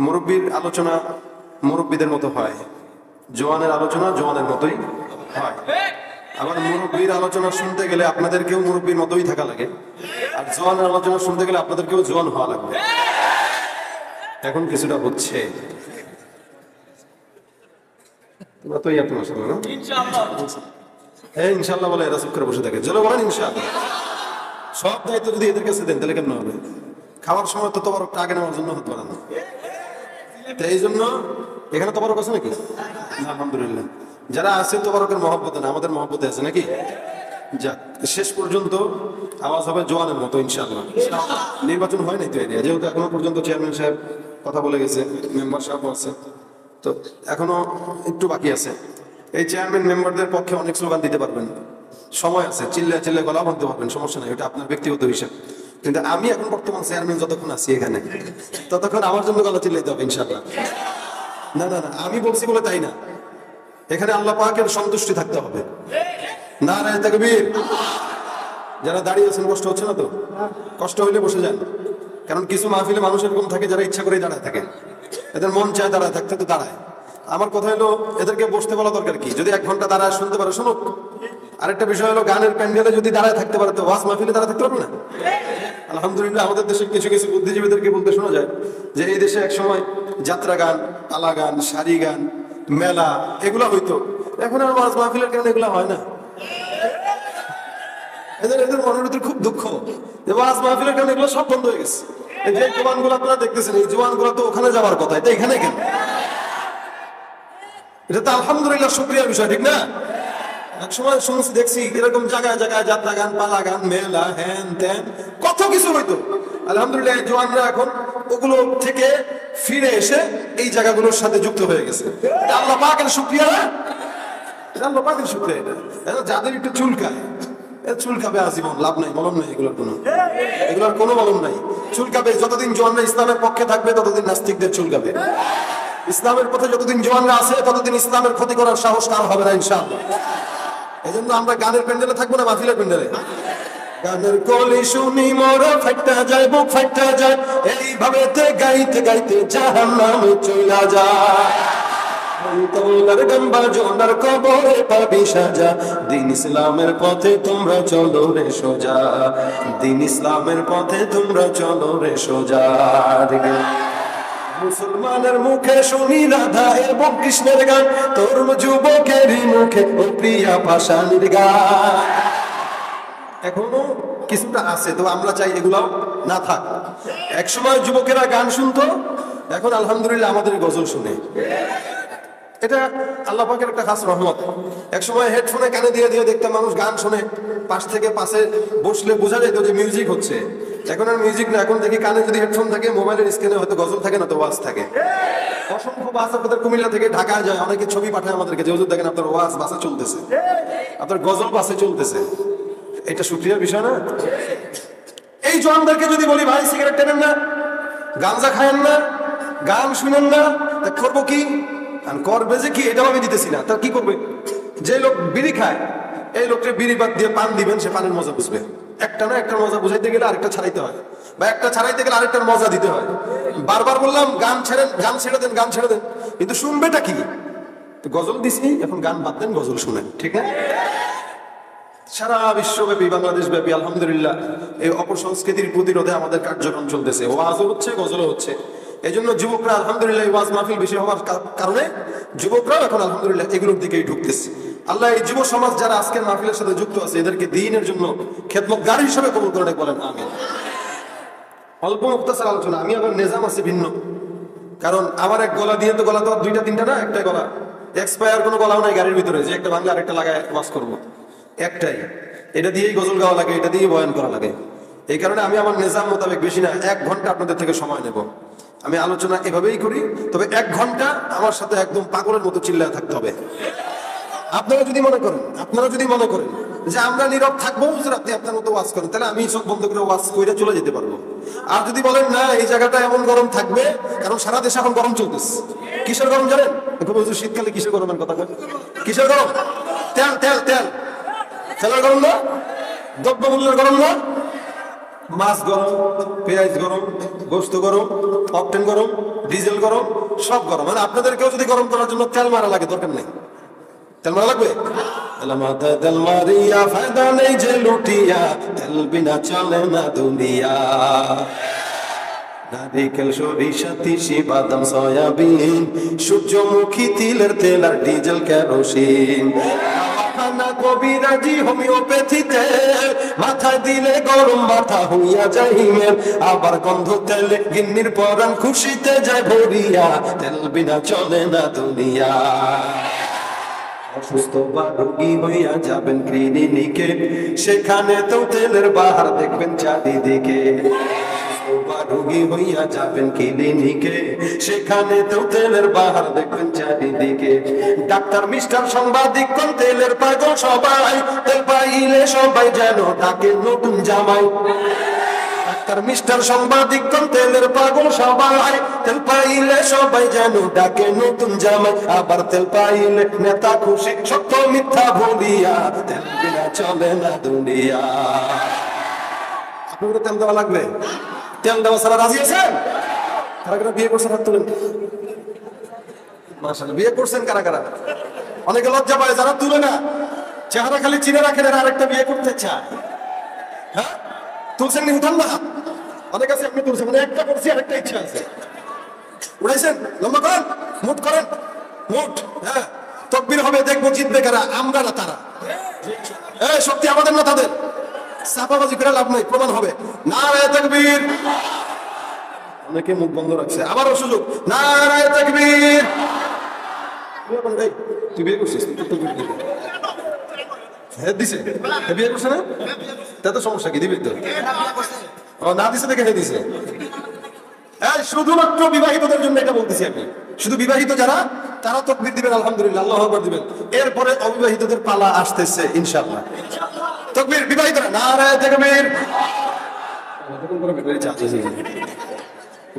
মুরব্বীর আলোচনা মুরব্বীদের মতো হয়, জওয়ানের আলোচনা জওয়ানের মতোই হয়। আবার মুরব্বীর আলোচনা শুনতে গেলে আপনাদেরকেও মুরব্বীর মতোই থাকা লাগে, আর জওয়ানের আলোচনা শুনতে গেলে আপনাদেরকেও জওয়ান হওয়া লাগবে। এখন কিছুটা হচ্ছে, ইনশাল্লাহ বলে এরা চুপ করে বসে থাকে। চলো বলেন ইনশাল্লাহ। সব দায়িত্ব যদি এদের কাছে দেন তাহলে কেমন হবে? খাওয়ার সময় তো তোমার আগে নেওয়ার জন্য হতে পারে না। এই জন্য এখানে তোমার আছে নাকি? আলহামদুলিল্লাহ, যারা আছে তোবারকের মহব্বতে না, আমাদের মহব্বতে আছে নাকি? যাক, শেষ পর্যন্ত আওয়াজ হবে জওয়ানের মতো ইনশাআল্লাহ। নির্বাচন হয় নাই তো এরিয়া, যেহেতু এখনো পর্যন্ত চেয়ারম্যান সাহেব কথা বলে গেছে, মেম্বার সাহেব আছে, তো এখনো একটু বাকি আছে। এই চেয়ারম্যান মেম্বারদের পক্ষে অনেক স্লোগান দিতে পারবেন, সময় আছে, চিল্লা চিল্লা গলা বাঁধতে পারবেন, সমস্যা নেই, এটা আপনার ব্যক্তিগত হিসাব। কিন্তু আমি এখন বর্তমান চেয়ারম্যান যতক্ষণ আছি এখানে, ততক্ষণ আমার জন্য গলা চিল্লাইতে হবে ইনশাআল্লাহ। না না না, আমি বলছি বলে তাই না, এখানে আল্লাহ পাকের সন্তুষ্টি থাকতে হবে। নারায়ে তাকবীর। যারা দাঁড়িয়ে আছেন কষ্ট হচ্ছে না তো? কষ্ট হইলে বসে যান, কারণ কিছু মাহফিলে মানুষ এরকম থাকে যারা ইচ্ছা করেই দাঁড়ায় থাকে, এদের মন চায় দাঁড়ায় থাকতে, তো দাঁড়ায়। আমার কথা হলো এদেরকে বসতে বলা দরকার কি? যদি 1 ঘন্টা দাঁড়ায় শুনতে পারে শুনুক। আরেকটা বিষয় হলো গানের প্যান্ডেলে যদি দাঁড়ায় থাকতে পারে, তো ওয়াজ মাহফিলে দাঁড়ায় থাকতে পারবে না? আলহামদুলিল্লাহ, আমাদের দেশে কিছু কিছু বুদ্ধিজীবীদেরকে বলতে শোনা যায় যে এই দেশে এক সময় যাত্রা গান, পালা গান, সারি গান, মেলা এগুলা হইতো, এখন আর ওয়াজ মাহফিলের কারণে এগুলা হয় না। এদের মনের ভিতরে খুব দুঃখ যে ওয়াজ মাহফিলের কারণে এগুলো সব বন্ধ হয়ে গেছে। এই যে জওয়ানগুলো আপনারা দেখতেছেন, এই জওয়ানগুলো তো ওখানে যাওয়ার কথা, এটা এখানে কেন? এটা তো আলহামদুলিল্লাহ শুকরিয়ার বিষয়, ঠিক না? এক সময় শুনছি, দেখছি এরকম জায়গায় জায়গায় যাত্রা গান, পালা গান, মেলা, হ্যান ত্যান কত কিছু হইতো। আলহামদুলিল্লাহ জওয়ানরা এখন ওগুলো থেকে ফিরে এসে এই জায়গাগুলোর সাথে যুক্ত হয়ে গেছে। আল্লাহ পাকের শুকরিয়া না? আল্লাহ পাকের শুকরিয়া। এটা যাদের একটু চুলকায়, চুলকাবে আজীবন, লাভ নাই, মলম নাই, এগুলোর কোনো মলম নাই। চুলকাবে যতদিন জওয়ানরা ইসলামের পক্ষে থাকবে, ততদিন নাস্তিকদের চুলকাবে। ইসলামের পথে যতদিন জওয়ানরা আছে, ততদিন ইসলামের ক্ষতি করার সাহস কার হবে না ইনশাআল্লাহ। এই জন্য আমরা গানের প্যান্ডেলে থাকবো না, মাহফিলের প্যান্ডেলে। গানের কলি শুনি মোর ফাইটা যায়, বুক ফাইটা যায়, এইভাবে গাইতে গাইতে জাহান্নামে চলে যায়। তোলার গম্বা জোনার কবরে পাবি সাজা, দিন ইসলামের পথে তোমরা চলো রে সোজা, দিন ইসলামের পথে তোমরা চলো রে সোজা। মুসলমানের মুখে শুনি রাধা এবং কৃষ্ণের গান, তোর যুবকেরই মুখে ও প্রিয়া পাষাণীর গান। এখনো কিছুটা আছে, তো আমরা চাই এগুলো না থাক। একসময় যুবকেরা গান শুনতো, এখন আলহামদুলিল্লাহ আমাদের গজল শুনে। এটা আল্লাহ পাকের একটা খাস রহমত। একসময় হেডফোনে কানে দিয়ে দিয়ে দেখতাম মানুষ গান শুনে, পাশ থেকে পাশে বসলে বোঝা যেত যে মিউজিক হচ্ছে। এখন আর মিউজিক না, এখন দেখি কানে যদি হেডফোন থাকে, মোবাইলের স্ক্রিনে হয়তো গজল থাকে না তো ওয়াজ থাকে। অসংখ্য বাস আপনাদের কুমিল্লা থেকে ঢাকায় যায়, অনেকে ছবি পাঠায় আমাদেরকে যে হুজুর দেখেন আপনার ওয়াজ বাসে চলতেছে, আপনার গজল বাসে চলতেছে। এটা শুকরিয়ার বিষয় না? এই জওয়ানদেরকে যদি বলি ভাই সিগারেট টানেন না, গাঁজা খায়েন না, গান শুনেন না, তা করবো কি? করবে যে কি এটাও আমি দিতেছি না, তা কি করবে? যে লোক বিড়ি খায়, এই লোককে বিড়ি বাদ দিয়ে পান দিবেন, সে পানের মজা বুঝবে। একটা না একটা মজা বুঝাইতে গেলে আরেকটা ছাড়াইতে হয়, বা একটা ছাড়াইতে গেলে আরেকটার মজা দিতে হয়। বারবার বললাম গান ছেড়েন, গান ছেড়ে দেন, গান ছেড়ে দেন, কিন্তু শুনবেটা কি? তো গজল দিছি, এখন গান বাদ দেন, গজল শুনেন, ঠিক না? সারা বিশ্বব্যাপী, বাংলাদেশ ব্যাপী আলহামদুলিল্লাহ এই অপসংস্কৃতির প্রতিরোধে আমাদের কার্যক্রম চলতেছে, ওয়াজও হচ্ছে, গজলও হচ্ছে। এই জন্য যুবকরা আলহামদুলিল্লাহ ওয়াজ মাহফিল বেশি হওয়ার কারণে যুবকরাও এখন আলহামদুলিল্লাহ এগুলোর দিকেই ঢুকতেছে। আল্লাহ এই যুব সমাজ যারা আজকের মাহফিলের সাথে যুক্ত আছে, এদেরকে দ্বীনের জন্য খেদমতগার হিসেবে কবুল করে বলেন আমিন। অল্প মুক্তাসার আলোচনা, আমি আবার নিজাম আছে ভিন্ন, কারণ আমার এক গলা দিয়ে তো গলা তো দুইটা তিনটা না, একটা গলা, এক্সপায়ার কোনো গলাও নাই গাড়ির ভিতরে যে একটা বাংলা আরেকটা লাগায় ওয়াজ করবো, একটাই। এটা দিয়েই গজল গাওয়া লাগে, এটা দিয়েই বয়ান করা লাগে। এই কারণে আমি আমার নিজাম মোতাবেক বেশি না, 1 ঘন্টা আপনাদের থেকে সময় নেব। আমি আলোচনা এভাবেই করি, তবে 1 ঘন্টা আমার সাথে একদম পাগলের মতো চিল্লায় থাকতে হবে। আপনারা যদি মনে করেন যে আমরা নীরব থাকবো, আপনি আপনার মতো ওয়াজ করেন, তাহলে আমি সব বন্ধ করে ওয়াজ করে চলে যেতে পারবো। আর যদি বলেন না এই জায়গাটা এমন গরম থাকবে, কারণ সারা দেশে এখন গরম চলতেছে। কিসের গরম জানেন? শীতকালে কিসের গরমের কথা কয়? কিসের গরম? তেল তেল তেল তেলের গরম না, দ্রব্যমূল্যের গরম না, মাছ গরম, পেঁয়াজ গরম, গোস্ত গরম, অকটেন গরম, ডিজেল গরম, সব গরম। মানে আপনাদেরকেও যদি গরম করার জন্য তেল মারা লাগে, দরকার নেই। তেল মারা লাগবে? তেল মারিয়া ফায়দা নেই যে লুটিয়া, তেল বিনা চলে না দুনিয়া। নারিকেল, সরিষা, তিসি, বাদাম, সয়াবিন, সূর্যমুখী, তিলের তেল আর ডিজেল কেরোসিন। কবিরাজি হোমিওপ্যাথিতে মাথায় দিলে গরম মাথা হইয়া যায় হিমেল। আবার গন্ধ তেলে গিন্নির পরাণ খুশিতে যায় ভরিয়া, তেল বিনা চলে না দুনিয়া। অসুস্থ বা রোগী হইয়া যাবেন ক্লিনিকে, সেখানে তো তেলের বাহার দেখবেন চারিদিকে। রোগী হইয়া যাবেন ক্লিনিকে, সেখানে তো তেলের বাহার দেখবেন চারিদিকে। ডাক্তার, মিস্টার, সাংবাদিক কোন তেলের পাগল সবাই, তেল পাইলে সবাই যেন তাকে নতুন জামাই। ডাক্তার, মিস্টার, সাংবাদিক কোন তেলের পাগল সবাই, তেল পাইলে সবাই যেন ডাকে নতুন জামাই। আবার তেল পাইলে নেতা খুশি, সত্য মিথ্যা ভুলিয়া, তেল বিনা চলে না দুনিয়া। আপনাদের তেল দেওয়া লাগবে? তেল দেওয়া ছাড়া রাজি আছেন? কারা কারা বিয়ে করছেন হাত তুলেন। মাশাআল্লাহ, বিয়ে করছেন কারা কারা? অনেকে লজ্জা পায় যারা তুলে না, চেহারা খালি চিনে রাখেন, আর আরেকটা বিয়ে করতে চায়। হ্যাঁ, তুলছেন নি? উঠান না। অনেক আছে আপনি তুলছেন, মানে একটা করছি আরেকটা ইচ্ছা আছে। উঠাইছেন? লম্বা করেন, মুট করেন, মুট। হ্যাঁ, তাকবীর হবে, দেখবো জিতবে কারা, আমরা না তারা। এই শক্তি আমাদের না তাদের। চাপাবাজি করে লাভ নাই, প্রমাণ হবে। নারায়ে তাকবীর। অনেকে মুখ বন্ধ রাখছে, আবারও সুযোগ। নারায়ে তাকবীর। তুই বিয়ে করছিস? হ্যাঁ দিছে। বিয়ে করছে না? তা তো সমস্যা কি, দিবি তো? না দিছে দেখে হে দিছে। শুধুমাত্র বিবাহিতদের জন্য এটা বলতেছি আমি। শুধু বিবাহিত যারা, তারা তাকবীর দিবেন, আলহামদুলিল্লাহ, আল্লাহু আকবার দিবেন। এরপরে অবিবাহিতদের পালা আসতেছে ইনশাআল্লাহ। তাকবীর, বিবাহিতরা নারায়ে তাকবীর।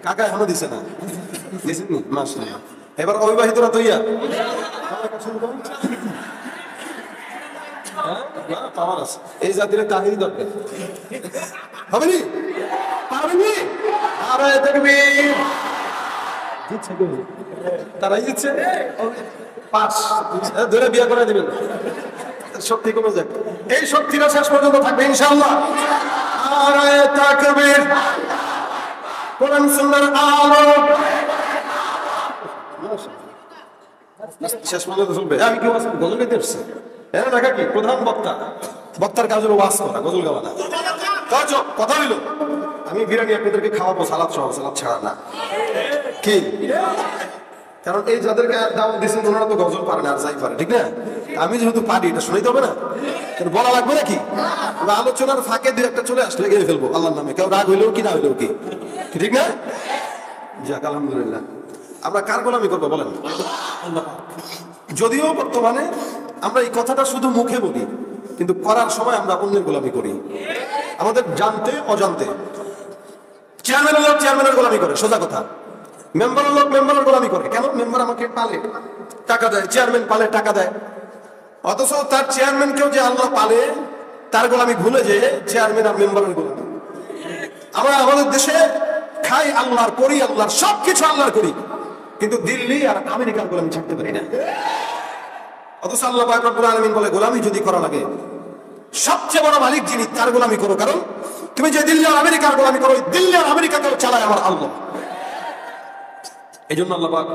কাকা এখনো দিছে না? দিছেন নি? মাশাআল্লাহ। এবার অবিবাহিতরা তো ইয়া পাওয়ার আছে, এই জাতির তাহিরি দরকার হবে নি? পারবেনি? নারায়ে তাকবীর। দিচ্ছে গো, তারাই দিচ্ছে। পাঁচ ধরে বিয়ে করে দিবেন, শক্তি কমে যাক। এই শক্তিটা শেষ পর্যন্ত থাকবে ইনশাআল্লাহ। নারায়ে তাকবীর। কোরআন সুন্নাহর আলো শেষ পর্যন্ত চলবে। আমি কি ওয়াজ গজল গাইতে আসছি? এরা দেখা কি প্রধান বক্তা, বক্তার কাজ হলো ওয়াজ করা, গজল গাওয়া না। কথা হইল আমি বিরিয়ানি আপনাদেরকে খাওয়াবো, সালাদ সহ, সালাদ ছাড়া না। কি? কারণ এই যাদেরকে দাওয়াত দিচ্ছেন ওনারা তো গজল পারে না, আর যাই পারে, ঠিক না? আমি যেহেতু পারি, এটা শুনাইতে হবে না, বলা লাগবে নাকি? আলোচনার ফাঁকে দুই একটা চলে আসলে গিয়ে ফেলবো আল্লাহর নামে, কেউ রাগ হইলেও কি না হইলেও কি, ঠিক না? যাক আলহামদুলিল্লাহ। আমরা কার গোলামি করবো বলেন? যদিও বর্তমানে আমরা এই কথাটা শুধু মুখে বলি, কিন্তু করার সময় আমরা অন্যের গোলামি করি, আমাদের জানতে অজান্তে। চেয়ারম্যানের লোক চেয়ারম্যানের গোলামি করে, সোজা কথা। মেম্বারের লোক মেম্বারের গোলামি করে। কেন? মেম্বার আমাকে পালে, টাকা দেয়, চেয়ারম্যান পালে, টাকা দেয়। অথচ তার চেয়ারম্যানকেও যে আল্লাহ পালে, তার গোলামি ভুলে যে চেয়ারম্যান আর মেম্বারের গোলামি। আমরা আমাদের দেশে খাই আল্লাহর, করি আল্লাহর, সবকিছু আল্লাহর করি, কিন্তু দিল্লি আর আমেরিকার গোলামি ছাড়তে পারি না। অথচ আল্লাহ পাক রব্বুল আলামিন বলে, গোলামি যদি করা লাগে, সবচেয়ে বড় মালিক যিনি, তার গোলামি করো। কারণ তুমি যে দিল্লি আর আমেরিকার গোলামি করো, দিল্লি আর আমেরিকাকেও চালায় আমার আল্লাহ। এই জন্য আল্লাহ পাক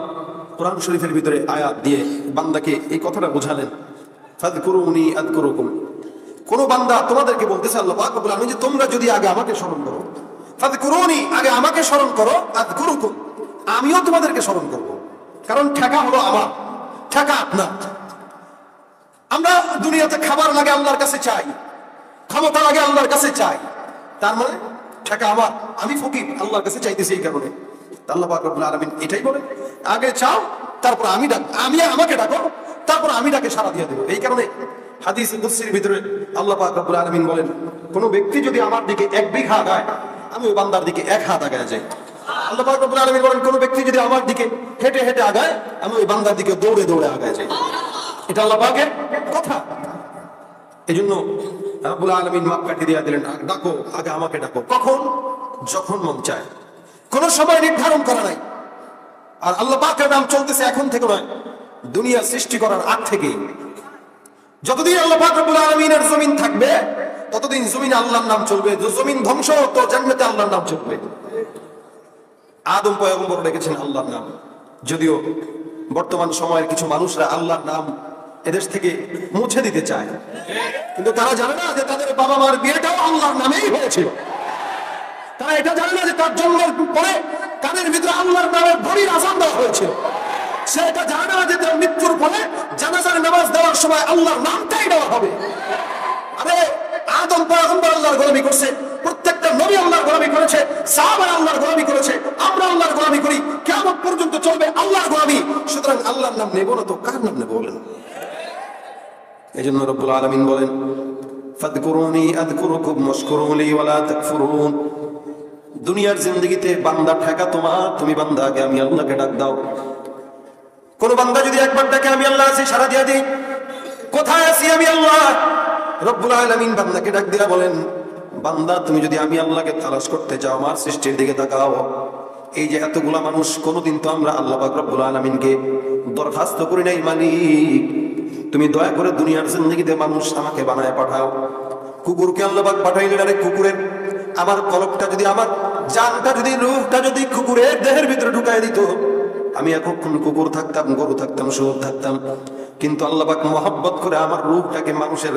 কোরআন শরীফের ভিতরে আয়াত দিয়ে বান্দাকে এই কথাটা বোঝালেন, ফাযকুরুনি আযকুরুকুম। কোন বান্দা তোমাদেরকে বলতেছে আল্লাহ পাক রব্বুল আলামিন যে তোমরা যদি আগে আমাকে স্মরণ করো, ফাযকুরুনি, আগে আমাকে স্মরণ করো, আযকুরুকুম, আমিও তোমাদেরকে স্মরণ করব। কারণ ঠেকা হলো আমার, ঠেকা আপনার। আমরা দুনিয়াতে খাবার লাগে আল্লাহর কাছে চাই, ক্ষমতা লাগে আল্লাহর কাছে চাই, তার মানে ঠেকা আমার, আমি ফকির, আল্লাহর কাছে চাইতেছি। এই কারণে আল্লাহ পাক রব্বুল আলামিন এটাই বলে, আগে চাও, তারপর আমি ডাক, আমি আমাকে ডাকো, তারপর আমি ডাকে সাড়া দিয়ে দেবো। এই কারণে হাদিস কুদসির ভিতরে আল্লাহ পাক রব্বুল আলামিন বলেন, কোন ব্যক্তি যদি আমার দিকে 1 বিঘা আগায়, আমি ওই বান্দার দিকে 1 হাত আগায় যাই। আল্লাহ পাক রব্বুল আলামিন বলেন, কোন ব্যক্তি যদি আমার দিকে হেঁটে হেঁটে আগায়, আমি ওই বান্দার দিকে দৌড়ে দৌড়ে আগায় যাই। এটা আল্লাহ পাকের কথা। এই জন্য রব্বুল আলামিন মাপ কাটি দিয়ে দিলেন, ডাকো, আগে আমাকে ডাকো। কখন? যখন মন চায়। কোন সময় নির্ধারণ করা নাই। আর আল্লাহ পাকের নাম চলতেছে এখন থেকে নয়, দুনিয়া সৃষ্টি করার আগ থেকেই। যতদিন আল্লাহ পাক রব্বুল আলামিনের জমিন থাকবে ততদিন জমিনে আল্লাহর নাম চলবে। জমিন ধ্বংস তো জান্নাতে আল্লাহর নাম চলবে। আদম পয়গম্বর রেখেছেন আল্লাহর নাম, যদিও বর্তমান সময়ের কিছু মানুষরা আল্লাহর নাম এদেশ থেকে মুছে দিতে চায়, কিন্তু তারা জানে না যে তাদের বাবা মার বিয়েটাও আল্লাহর নামেই হয়েছিল। তারা এটা জানে না যে তার জন্মের পরে কানের ভিতরে আল্লাহর নামের ঘড়ির আযান দেওয়া হয়েছিল। সে এটা জানে না যে তার মৃত্যুর পরে জানাজার নামাজ দেওয়ার সময় আল্লাহর নামটাই দেওয়া হবে। আরে আদম পয়গম্বর আল্লাহর গোলামি করছে, প্রত্যেকটা নবী আল্লাহর গোলামি করেছে, সাহাবারা আল্লাহর গোলামি করেছে, আমরা আল্লাহর গোলামি করি, কিয়ামত পর্যন্ত চলবে আল্লাহর গোলামি। সুতরাং আল্লাহর নাম নেব না তো কার নাম নেব বলেন? এজন্য রব্বুল আলামিন বলেন, ফাযকুরুনি আযকুরুকুম ওয়াশকুরুলি ওয়ালা তাকফুরুন। দুনিয়ার জিন্দেগিতে বান্দা ঠেকা তোমার, তুমি বান্দাকে আমি আল্লাহকে ডাক দাও। কোন বান্দা যদি একবার ডাকে আমি আল্লাহ আছি, সারা দিয়া দিই, কোথায় আছি আমি আল্লাহ, রব্বুল আলামিন বান্দাকে ডাক দিয়া বলেন, বান্দা তুমি যদি আমি আল্লাহকে তালাশ করতে চাও, আমার সৃষ্টির দিকে তাকাও। এই যে এতগুলা মানুষ, কোনদিন তো আমরা আল্লাহ পাক রব্বুল আলামিনকে দরখাস্ত করি নাই, মালিক তুমি দয়া করে দুনিয়ার জিন্দেগিতে মানুষ আমাকে বানায় পাঠাও। কুকুরকে আল্লাহ পাক পাঠাইলেন, আরে কুকুরের আমার কলবটা যদি, আমার জানটা যদি, রূহটা যদি কুকুরের দেহের ভিতরে ঢুকাই দিত, আমি এতক্ষণ কুকুর থাকতাম, গরু থাকতাম, শুয়োর থাকতাম। কিন্তু আল্লাহ পাক মহব্বত করে আমার রূহটাকে মানুষের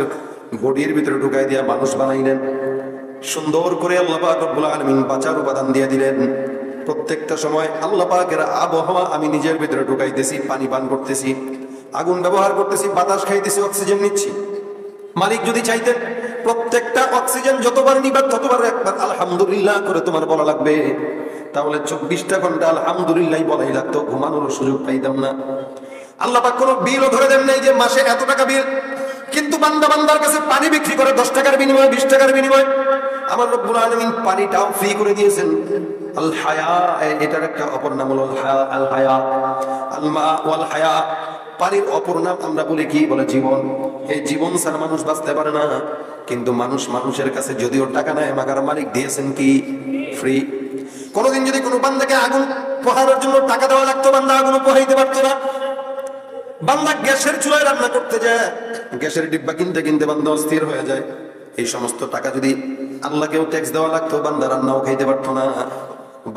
বডির ভিতরে ঢুকাই দিয়া মানুষ বানাইলেন। সুন্দর করে আল্লাহ পাক রব্বুল আলামিন বাঁচার উপাদান দিয়ে দিলেন। প্রত্যেকটা সময় আল্লাহ পাকের আবহাওয়া আমি নিজের ভিতরে ঢুকাইতেছি, পানি পান করতেছি, আগুন ব্যবহার করতেছি, বাতাস খাইতেছি, অক্সিজেন নিচ্ছি। মালিক যদি চাইতেন প্রত্যেকটা অক্সিজেন যতবার নিবার ততবার একবার আলহামদুলিল্লাহ করে তোমার বলা লাগবে, তাহলে 24টা ঘন্টা আলহামদুলিল্লাহ বলাই লাগতো, ঘুমানোর সুযোগ পাইতাম না। আল্লাহ পাক কোনো বিলও ধরে দেন নাই যে মাসে এত টাকা বিল, কিন্তু বান্দা বান্দার কাছে পানি বিক্রি করে 10 টাকার বিনিময়ে, 20 টাকার বিনিময়ে। আমার রব্বুল আলামিন পানিটাও ফ্রি করে দিয়েছেন। আল হায়া, এটার একটা অপর নাম হলো আল হায়া, আল মা ওয়াল হায়া। পানির অপর নাম আমরা বলি কি, বলে জীবন। এই জীবন ছাড়া মানুষ বাঁচতে পারে না। কিন্তু মানুষ মানুষের কাছে যদিও টাকা নেয়, মাগার মালিক দিয়েছেন কি, ফ্রি। কোনদিন যদি কোনো বান্দাকে আগুন পোহানোর জন্য টাকা দেওয়া লাগতো, বান্দা আগুন পোহাইতে পারতো না। বান্দা গ্যাসের চুলায় রান্না করতে যায়, গ্যাসের ডিব্বা কিনতে কিনতে বান্দা অস্থির হয়ে যায়। এই সমস্ত টাকা যদি আল্লাহকেও ট্যাক্স দেওয়া লাগতো, বান্দা রান্নাও খাইতে পারতো না।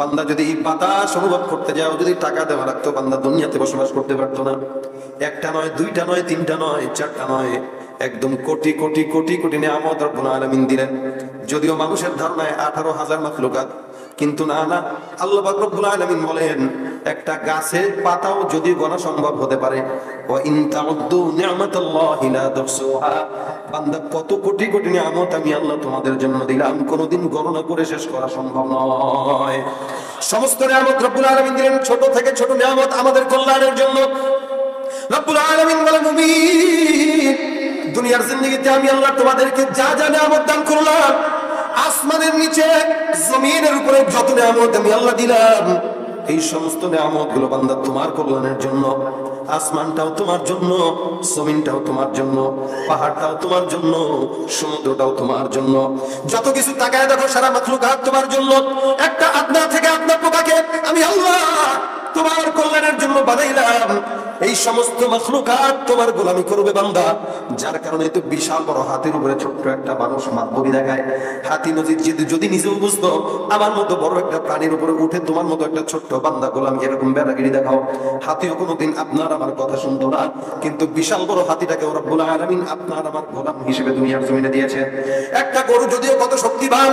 বান্দা যদি বাতাস অনুভব করতে যাও, যদি টাকা দেওয়া লাগতো, বান্দা দুনিয়াতে বসবাস করতে পারতো না। একটা নয়, দুইটা নয়, তিনটা নয়, চারটা নয়, একদম কোটি কোটি কোটি কোটি নিয়ামত রব্বুল আলামিন দিলেন। যদিও মানুষের ধারণায় 18,000 মাখলুকাত, কিন্তু না না, আল্লাহ পাক রব্বুল আলামিন বলেন একটা গাছের পাতাও যদি গোনা সম্ভব হতে পারে, ওয়া ইন তাউদ্দু নি'মাতাল্লাহি লা তুহসুহা। বান্দা কত কোটি কোটি নিয়ামত আমি আল্লাহ তোমাদের জন্য দিলাম, কোনোদিন গণনা করে শেষ করা সম্ভব নয়। সমস্ত নিয়ামত রব্বুল আলামিন দিলেন, ছোট থেকে ছোট নিয়ামত আমাদের কল্যাণের জন্য। রব্বুল আলামিন বলেন, মুমিন দুনিয়ার জিন্দেগিতে আমি আল্লাহ তোমাদেরকে যা যা নিয়ামত দান করলাম, আসমানের নিচে জমিনের উপরে যত নিয়ামত আমি আল্লাহ দিলাম, এই সমস্ত নিয়ামত গুলো বান্দা তোমার কল্যাণের জন্য। আসমানটাও তোমার জন্য, জমিনটাও তোমার জন্য, পাহাড়টাও তোমার জন্য, সমুদ্রটাও তোমার জন্য। যত কিছু তাকায় দেখো, সারা মাখলুকাত তোমার জন্য। একটা আদনা থেকে আদনা পোকাকে আমি আল্লাহ তোমার কল্যাণের জন্য বানাইলাম। এই সমস্ত মাখলুকাত তোমার গোলামি করবে বান্দা। যার কারণে তো বিশাল বড় হাতির উপরে ছোট্ট একটা মানুষ মাতবরি দেখায়। হাতি নদীর যদি নিজেও বুঝতো আমার মতো বড় একটা প্রাণীর উপরে উঠে তোমার মতো একটা ছোট্ট বান্দা গোলামি এরকম বেড়াগিরি দেখাও, হাতিও কোনোদিন আপনার আমার কথা শুনতো না। কিন্তু বিশাল বড় হাতিটাকে রব্বুল আলামিন আপনার আমার গোলাম হিসেবে দুনিয়ার জমিনে দিয়েছে। একটা গরু যদিও কত শক্তিবান,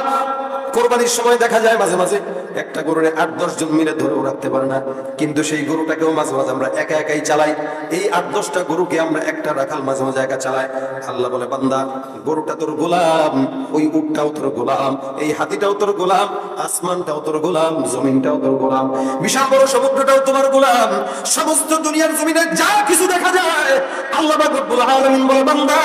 কোরবানির সময় দেখা যায় মাঝে মাঝে একটা গরুরে 8-10 জন মিলে ধরেও রাখতে পারে না, কিন্তু সেই গরুটাকেও মাঝে মাঝে আমরা একা একাই চালাই। এই 8-10টা গরুকে আমরা একটা রাখাল মাঝে মাঝে একা চালাই। আল্লাহ বলে, বান্দা গরুটা তোর গোলাম, ওই উটটাও তোর গোলাম, এই হাতিটাও তোর গোলাম, আসমানটাও তোর গোলাম, জমিনটাও তোর গোলাম, বিশাল বড় সমুদ্রটাও তোমার গোলাম। সমস্ত দুনিয়ার জমিনে যা কিছু দেখা যায় আল্লাহ রব্বুল আলামিন বলে, বান্দা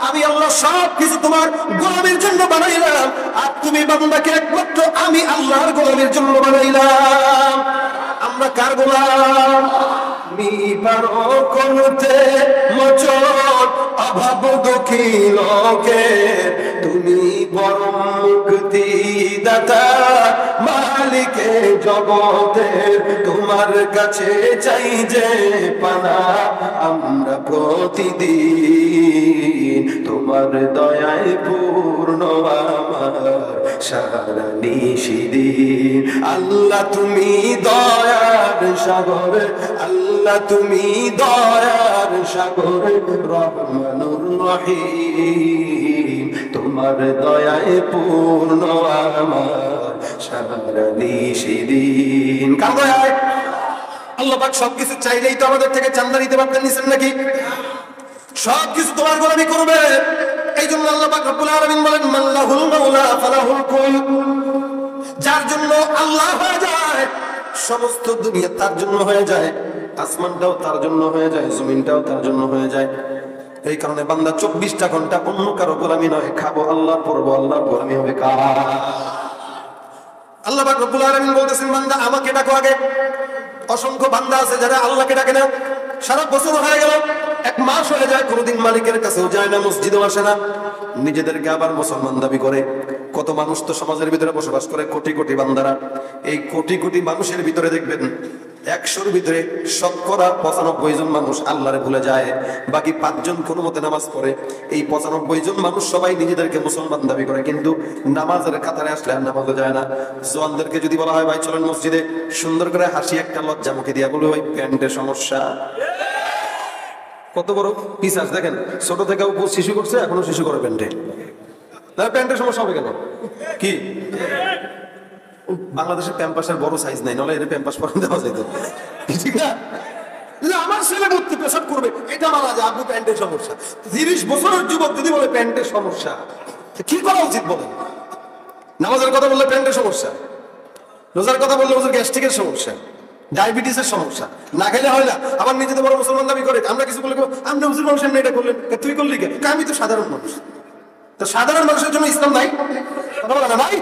আমি আল্লাহ সব কিছু তোমার গোলামের জন্য বানাইলাম, আর তুমি বান্দাকে একমাত্র আমি আল্লাহর গোলামের জন্য বানাইলাম। আমরা কার গোলাম? তুমি পারো করতে মোচন অভাব দুঃখী লোকের তুমি পরম মুক্তিদাতা, মালিকে জগতের তোমার কাছে চাই যে পানা, আমরা প্রতিদিন তোমার দয়ায় পূর্ণ আমার সারা নিশিদিন। আল্লাহ তুমি দয়ার সাগর, আল্লাহ তুমি দয়ার সাগর, রহমানুর রহিম তোমার দয়ায় পূর্ণ আমার সারা নিশিদিন। কার দয়ায়? আল্লাহ পাক সবকিছু চাইলেই তো আমাদের থেকে চান্দা নিতে পারতেন, নিছেন নাকি? সবকিছু তোমার গোলামি করবে। এই জন্য আল্লাহ পাক রব্বুল আলামিন বলেন, মাল্লাহুল মাওলা ফালাহুল কুল। যার জন্য আল্লাহ হয়ে যায়, সমস্ত দুনিয়া তার জন্য হয়ে যায়, আসমানটাও তার জন্য হয়ে যায়, জমিনটাও তার জন্য হয়ে যায়। এই কারণে বান্দা 24টা ঘন্টা অন্য কারো গোলামি নয়, খাবো আল্লাহ, পড়বো আল্লাহ, গোলামি হবে কার? আল্লাহ পাক রব্বুল আলামিন বলতেছেন, বান্দা আমাকে ডাকো আগে। অসংখ্য বান্দা আছে যারা আল্লাহকে ডাকে না, সারা বছর হয়ে গেল, এক মাস হয়ে যায়, কোনোদিন মালিকের কাছেও যায় না, মসজিদেও আসে না, নিজেদেরকে আবার মুসলমান দাবি করে। কত মানুষ তো সমাজের ভিতরে বসবাস করে, কোটি কোটি বান্দারা। এই কোটি কোটি মানুষের ভিতরে দেখবেন 100-র ভিতরে শতকরা 95 জন মানুষ আল্লাহরে ভুলে যায়, বাকি 5 জন কোনো মতে নামাজ পড়ে। এই 95 জন মানুষ সবাই নিজেদেরকে মুসলমান দাবি করে, কিন্তু নামাজের কাতারে আসলে আর নামাজও যায় না। জওয়ানদেরকে যদি বলা হয় ভাই চলেন মসজিদে, সুন্দর করে হাসি একটা লজ্জা মুখে দিয়া বলে ওই প্যান্টের সমস্যা। কত বড় পিসাজ দেখেন, ছোট থেকে শিশু করছে, এখনো শিশু করে প্যান্টে। প্যান্টের সমস্যা হবে কেন? কি বাংলাদেশের প্যাম্পাসের বড় সাইজ নাই, নলে এর প্যাম্পাস পরে দেওয়া যেত, ঠিক না? আমার ছেলে ভর্তি পেশাব করবে, এটা মানা যায়, আপনি প্যান্টের সমস্যা। 30 বছরের যুবক যদি বলে প্যান্টের সমস্যা, কি করা উচিত বলেন? নামাজের কথা বললে প্যান্টের সমস্যা, রোজার কথা বললে ওদের গ্যাস্ট্রিকের সমস্যা, ডায়াবেটিসের সমস্যা, না খেলে হয় না। আবার নিজেদের বড় মুসলমান দাবি করে, আমরা কিছু বলে আমরা মুসলিম মানুষ এমনি এটা করলেন, তুই করলি কে? আমি তো সাধারণ মানুষ। তো সাধারণ মানুষের জন্য ইসলাম নাই? কথা বলে না নাই?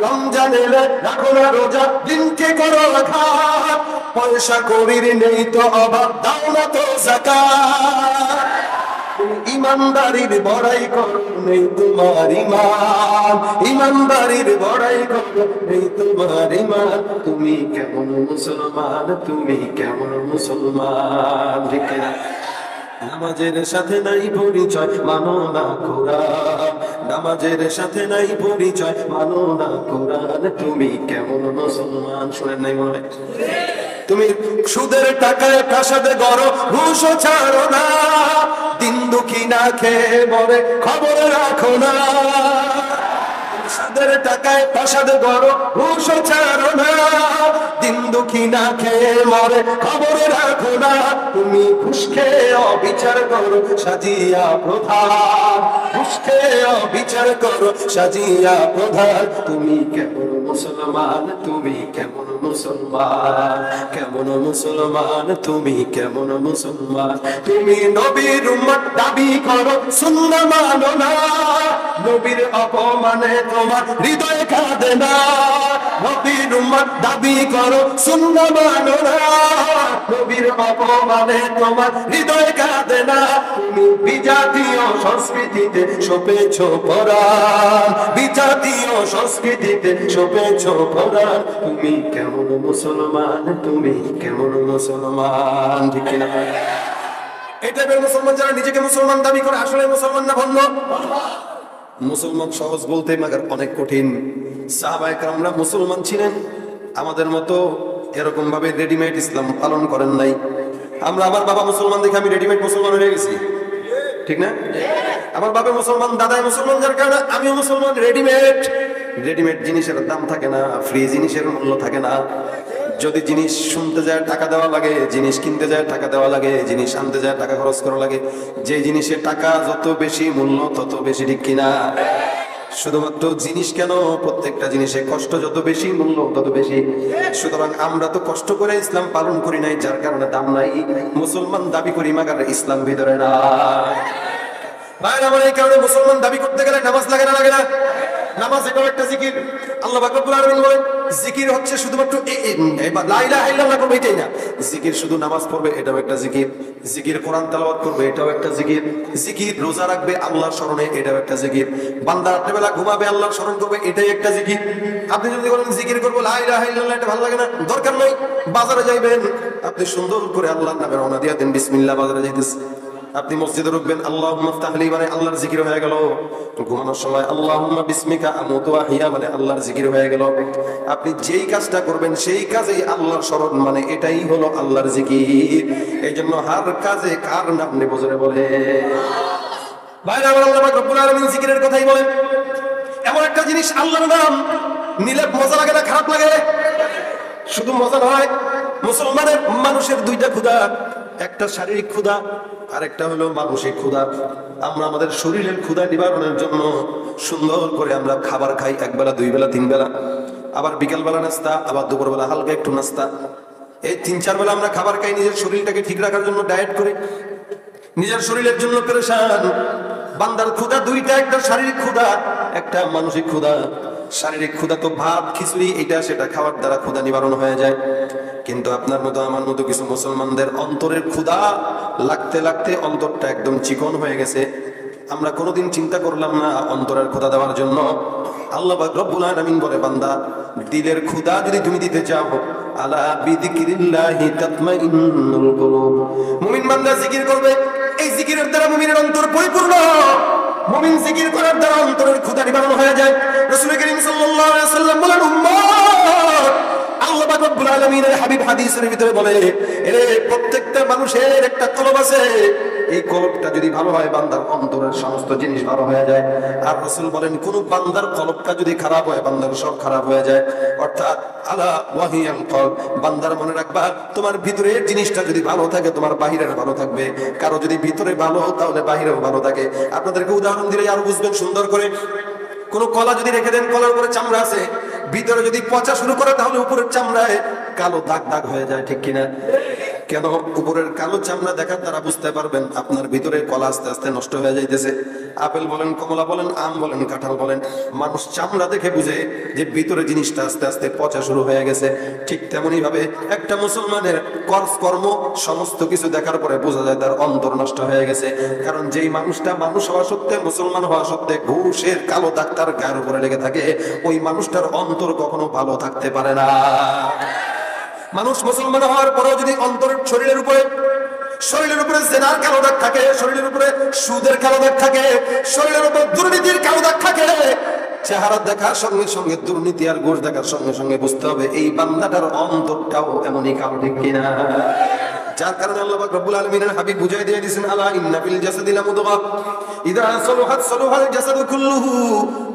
রমজান এলে রাখো না রোজা, দিনকে করো রাখাত, পয়সা করির নেই তো অভাব, দাও না তো যাকাত। ইমানদারির বড়াই করো, নেই তোমার ইমান, ইমানদারির বড়াই করো, নেই তোমার ইমান। তুমি কেমন মুসলমান, তুমি কেমন মুসলমান? ঠিক না? নামাজের সাথে নাই পরিচয়, মানো না কোরআন, নামাজের সাথে নাই পরিচয়, মানো না কোরআন। তুমি কেমন মুসলমান? শুনেন নাই মনে হয়? তুমি সুদের টাকায় প্রাসাদে গড়ো, ঘুষও ছাড়ো না, দিন দুঃখী না খেয়ে মরে, খবর রাখো না। সুদের টাকায় প্রাসাদে গড়ো, ঘুষও ছাড়ো না, দিন দুঃখী না খেয়ে মরে, খবর রাখো না। তুমি ঘুষ খেয়ে অবিচার করো, সাজিয়া প্রধান, ঘুষ খেয়ে অবিচার করো, সাজিয়া প্রধান। তুমি কেমন মুসলমান, তুমি কেমন মুসলমান, কেমন মুসলমান, তুমি কেমন মুসলমান? তুমি নবীর উম্মত দাবি করো, সুন্নাহ মানো না, নবীর অপমানে তোমার হৃদয় কাঁদে না। নবীর উম্মত দাবি করো, সুন্নাহ মানো না, নবীর অপমানে তোমার হৃদয় কাঁদে না। তুমি বিজাতীয় সংস্কৃতিতে সপেছো পরাণ, বিজাতীয় সংস্কৃতিতে সপেছো পরাণ। তুমি কেমন মুসলমান, তুমি কেমন মুসলমান? ঠিক না? এটা মুসলমান যারা নিজেকে মুসলমান দাবি করে, আসলে মুসলমান না ভণ্ড? মুসলমান সহজ বলতে মাগার অনেক কঠিন। সাহাবায়ে কেরামরা মুসলমান ছিলেন, আমাদের মতো এরকম ভাবে রেডিমেড ইসলাম পালন করেন নাই। আমরা আমার বাবা মুসলমান দেখে আমি রেডিমেড মুসলমান হয়ে গেছি, ঠিক না? আমার বাবা মুসলমান, দাদাই মুসলমান, যার কারণে আমিও মুসলমান। রেডিমেড রেডিমেড জিনিসের দাম থাকে না, ফ্রি জিনিসের মূল্য থাকে না। যদি জিনিস শুনতে যায় টাকা দেওয়া লাগে, জিনিস কিনতে যায় টাকা দেওয়া লাগে, জিনিস আনতে যায় টাকা খরচ করা লাগে। যে জিনিসের টাকা যত বেশি মূল্য তত বেশি, ঠিক কিনা? শুধুমাত্র জিনিস কেন, প্রত্যেকটা জিনিসে কষ্ট যত বেশি মূল্য তত বেশি। সুতরাং আমরা তো কষ্ট করে ইসলাম পালন করি নাই, যার কারণে দাম নাই। মুসলমান দাবি করি মাগার ইসলাম ভিতরে না। ভাই আমার এই কারণে মুসলমান দাবি করতে গেলে নামাজ লাগে না, লাগে না? নামাজ এটাও একটা জিকির। আল্লাহ পাক রব্বুল আলামিন বলেন, জিকির হচ্ছে শুধুমাত্র লা ইলাহা ইল্লাল্লাহ করবে এটাই না, জিকির শুধু নামাজ পড়বে এটাও একটা জিকির, জিকির কোরআন তেলাওয়াত করবে এটাও একটা জিকির, জিকির রোজা রাখবে আল্লাহর স্মরণে এটাও একটা জিকির, বান্দা রাত্রেবেলা ঘুমাবে আল্লাহর স্মরণ করবে এটাই একটা জিকির। আপনি যদি বলেন জিকির করবো লা ইলাহা ইল্লাল্লাহ, এটা ভালো লাগে না, দরকার নাই, বাজারে যাইবেন আপনি সুন্দর করে আল্লাহর নামে রওনা দিয়া দেন, বিসমিল্লাহ, বাজারে যাইতেছে। আপনি মসজিদে ঢুকবেন আল্লাহুম্মা ইফতাহলি মানে আল্লাহর জিকির হয়ে গেল। ঘুমানোর সময় আল্লাহুম্মা বিসমিকা আমুতু ওয়া আহইয়া মানে আল্লাহর জিকির হয়ে গেল। আপনি যেই কাজটা করবেন সেই কাজেই আল্লাহর স্মরণ, মানে এটাই হলো আল্লাহর জিকির। এই জন্য হার কাজে কার নাম নেব জোরে বলে। ভাইরা আমার, আল্লাহ পাক রব্বুল আলামিন জিকিরের কথাই বলেন। এমন একটা জিনিস আল্লাহর নাম নিলে মজা লাগে না খারাপ লাগে? শুধু মজা নয়, মুসলমানের মানুষের দুইটা ক্ষুধা, একটা শারীরিক ক্ষুধা আর একটা হলো মানসিক ক্ষুধা। আমরা আমাদের শরীরের ক্ষুধা নিবারণের জন্য সুন্দর করে আমরা খাবার খাই, একবেলা দুই বেলা তিন বেলা, আবার বিকালবেলা নাস্তা, আবার দুপুরবেলা হালকা একটু নাস্তা, এই 3-4 বেলা আমরা খাবার খাই নিজের শরীরটাকে ঠিক রাখার জন্য, ডায়েট করে নিজের শরীরের জন্য পেরেশান। বান্দার ক্ষুধা দুইটা, একটা শারীরিক ক্ষুধা, একটা মানসিক ক্ষুধা। শারীরিক ক্ষুধা তো ভাত খিচুড়ি এটা সেটা খাওয়ার দ্বারা ক্ষুধা নিবারণ হয়ে যায়, কিন্তু আপনার মতো আমার মতো কিছু মুসলমানদের অন্তরের ক্ষুধা লাগতে লাগতে অন্তরটা একদম চিকন হয়ে গেছে। আমরা কোনোদিন চিন্তা করলাম না অন্তরের ক্ষুধা দেওয়ার জন্য। আল্লাহ পাক রব্বুল আলামিন বলে, বান্দা দিলের ক্ষুধা যদি তুমি দিতে চাও, আলা বিযিকরিল্লাহি তাতমাইন্নুল কুলুব, মুমিন বান্দা জিকির করবে, এই জিকিরের দ্বারা মুমিনের অন্তর পরিপূর্ণ। মুমিন জিকির করার দ্বারা অন্তরের ক্ষুধা নিবারণ হয়ে যায়। রাসূল করিম সাল্লাল্লাহু আলাইহি ওয়াসাল্লাম বলেন, উম্মত, আল্লাহ পাক রব্বুল আলামিনের হাবিব হাদিসের ভিতরে বলে, এরে প্রত্যেকটা মানুষের একটা কলব আছে, এই কলবটা যদি ভালো হয় বান্দার অন্তরের সমস্ত জিনিস ভালো হয়ে যায়। আর রাসূল বলেন, কোন বান্দার কলবটা যদি খারাপ হয় বান্দার সব খারাপ হয়ে যায়। অর্থাৎ আলা ওয়াহিয়াল কলব, বান্দার মনে রাখবা তোমার ভিতরের জিনিসটা যদি ভালো থাকে তোমার বাহিরের ভালো থাকবে। কারো যদি ভিতরে ভালো তাহলে বাহিরেও ভালো থাকে। আপনাদেরকে উদাহরণ দিলে আরো বুঝবেন সুন্দর করে। কোন কলা যদি রেখে দেন, কলার উপরে চামড়া আছে, ভিতরে যদি পচা শুরু করে তাহলে উপরের চামড়ায় কালো দাগ দাগ হয়ে যায়, ঠিক কিনা? কেন? উপরের কালো চামড়া দেখার দ্বারা বুঝতে পারবেন আপনার ভিতরে কলা আস্তে আস্তে নষ্ট হয়ে যাইতেছে। আপেল বলেন, কমলা বলেন, আম বলেন, কাঁঠাল বলেন, মানুষ চামড়া দেখে বুঝে যে ভিতরে জিনিসটা আস্তে আস্তে পচা শুরু হয়ে গেছে। ঠিক তেমনি ভাবে একটা মুসলমানের কর্ম সমস্ত কিছু দেখার পরে বোঝা যায় তার অন্তর নষ্ট হয়ে গেছে। কারণ যেই মানুষটা মানুষ হওয়া সত্ত্বে, মুসলমান হওয়া সত্ত্বে ঘুষের কালো দাগ তার গায়ের উপরে লেগে থাকে, ওই মানুষটার অন্তর কখনো ভালো থাকতে পারে না। মানুষ মুসলমান হওয়ার পরেও যদি অন্তরের শরীরের উপরে জেনার কালো দাগ থাকে, শরীরের উপরে সুদের কালো দাগ থাকে, শরীরের উপরে দুর্নীতির কালো দাগ থাকে, চেহারা দেখার সঙ্গে সঙ্গে দুর্নীতি আর ঘুষ দেখার সঙ্গে সঙ্গে বুঝতে হবে এই বান্দাটার অন্তরটাও এমনই কালো, ঠিক কিনা? যার কারণে আল্লাহ পাক রব্বুল আলামিনের হাবিব বুঝাই দিয়ে দিয়েছেন, আলা ইন্না ফিল জাসাদি লামুদগা ইযা সালাহাত সালাহাল জাসাদু কুল্লুহু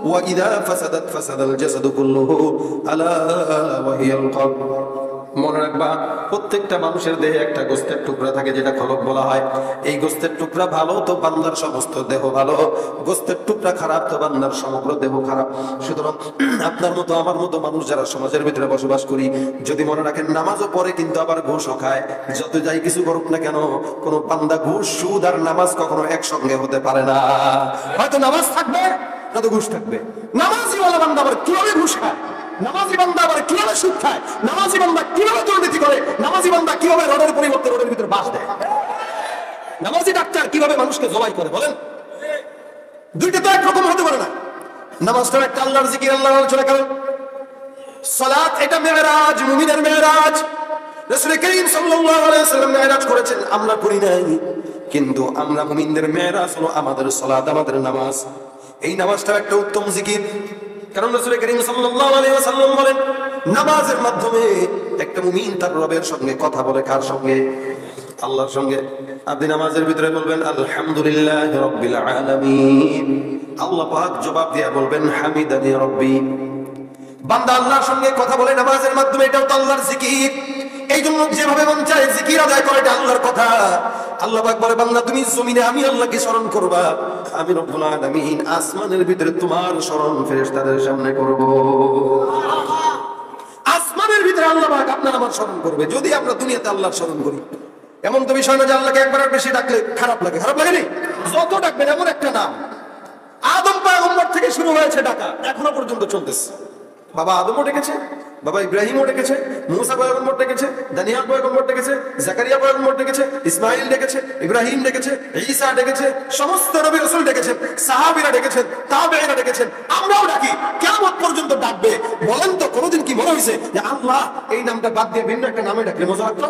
ওয়া ইযা ফাসাদাত ফাসাদাল জাসাদু কুল্লুহু আলা ওয়া হিয়াল কলব। মনে রাখবা, প্রত্যেকটা মানুষের দেহে একটা গোস্তের টুকরা থাকে যেটা কলব বলা হয়। এই গোস্তের টুকরা ভালো তো বান্দার সমস্ত দেহ ভালো, গোস্তের টুকরা খারাপ তো বান্দার সমগ্র দেহ খারাপ। সুতরাং আপনার মতো আমার মতো মানুষ যারা সমাজের ভিতরে বসবাস করি, যদি মনে রাখেন নামাজও পড়ে কিন্তু আবার ঘুষও খায়, যত যাই কিছু করুক না কেন, কোন বান্দা ঘুষ, সুদ আর নামাজ কখনো একসঙ্গে হতে পারে না। হয়তো নামাজ থাকবে নয়তো ঘুষ থাকবে। নামাজি ওয়ালা বান্দা আবার কিভাবে ঘুষ খায়, নামাজি বান্দা আবার কিভাবে সুদ খায়, নামাজি বান্দা কিভাবে দুর্নীতি করে, নামাজি বান্দা কিভাবে রোডের পরিবর্তে রোডের ভিতরে বাস দেয়, নামাজি ডাক্তার কিভাবে মানুষকে জবাই করে, বলেন? দুইটা তো একরকম হতে পারে না। নামাজটা একটা আল্লাহর জিকির, আল্লাহর আলোচনা করেন। সালাত এটা মেরাজ, মুমিনের মেরাজ। রাসূল করিম সাল্লাল্লাহু আলাইহি ওয়াসাল্লাম মেরাজ করেছেন, আমরা করি নাই, কিন্তু আমরা মুমিনদের মেরাজ হলো আমাদের সালাত, আমাদের নামাজ। এই নামাজটা একটা উত্তম জিকির। কারণ রাসূল করিম সাল্লাল্লাহু আলাইহি ওয়াসাল্লাম বলেন, নামাজের মাধ্যমে একটা মুমিন তার রবের সঙ্গে কথা বলে। কার সঙ্গে? আল্লাহর সঙ্গে। আপনি নামাজের ভিতরে বলবেন আলহামদুলিল্লাহি রাব্বিল আলামিন, আল্লাহ পাক জবাব দিয়া বলবেন হামিদানি রাব্বি। বান্দা আল্লাহর সঙ্গে কথা বলে নামাজের মাধ্যমে, এটাও তো আল্লাহর জিকির। এই জন্য যেভাবে মন চায় জিকির আদায় করে, এটা আল্লাহর কথা। আল্লাহ পাক বলে, বান্দা তুমি জমিনে আমি আল্লাহকে স্মরণ করবা, আমি রব্বুল আলামিন আসমানের ভিতরে তোমার স্মরণ ফেরেশতাদের সামনে করব। আসমানের ভিতরে আল্লাহ পাক আপনার আমার স্মরণ করবে যদি আমরা দুনিয়াতে আল্লাহর স্মরণ করি। এমন তো বিষয় না যে আল্লাহকে একবার বেশি ডাকলে খারাপ লাগে, খারাপ লাগেনি? যত ডাকবেন এমন একটা নাম, আদম পয়গম্বর থেকে শুরু হয়েছে ডাকা, এখনো পর্যন্ত চলতেছে। বাবা আদমও ডেকেছে, বাবা ইব্রাহিমও ডেকেছে, মুসা পয়গম্বর ডেকেছে, দানিয়াল পয়গম্বর ডেকেছে, জাকারিয়া পয়গম্বর ডেকেছে, ইসমাইল ডেকেছে, ইব্রাহিম ডেকেছে, ঈসা ডেকেছে, সমস্ত নবী রাসূল ডেকেছেন, সাহাবীরা ডেকেছেন, তাবেঈরা ডেকেছেন, আমরাও ডাকি। কিয়ামত পর্যন্ত ডাকবে। বলেন তো কোনোদিন কি মনে হয়েছে যে আল্লাহ এই নামটা বাদ দিয়ে ভিন্ন একটা নামে ডাকলে মজা লাগতো?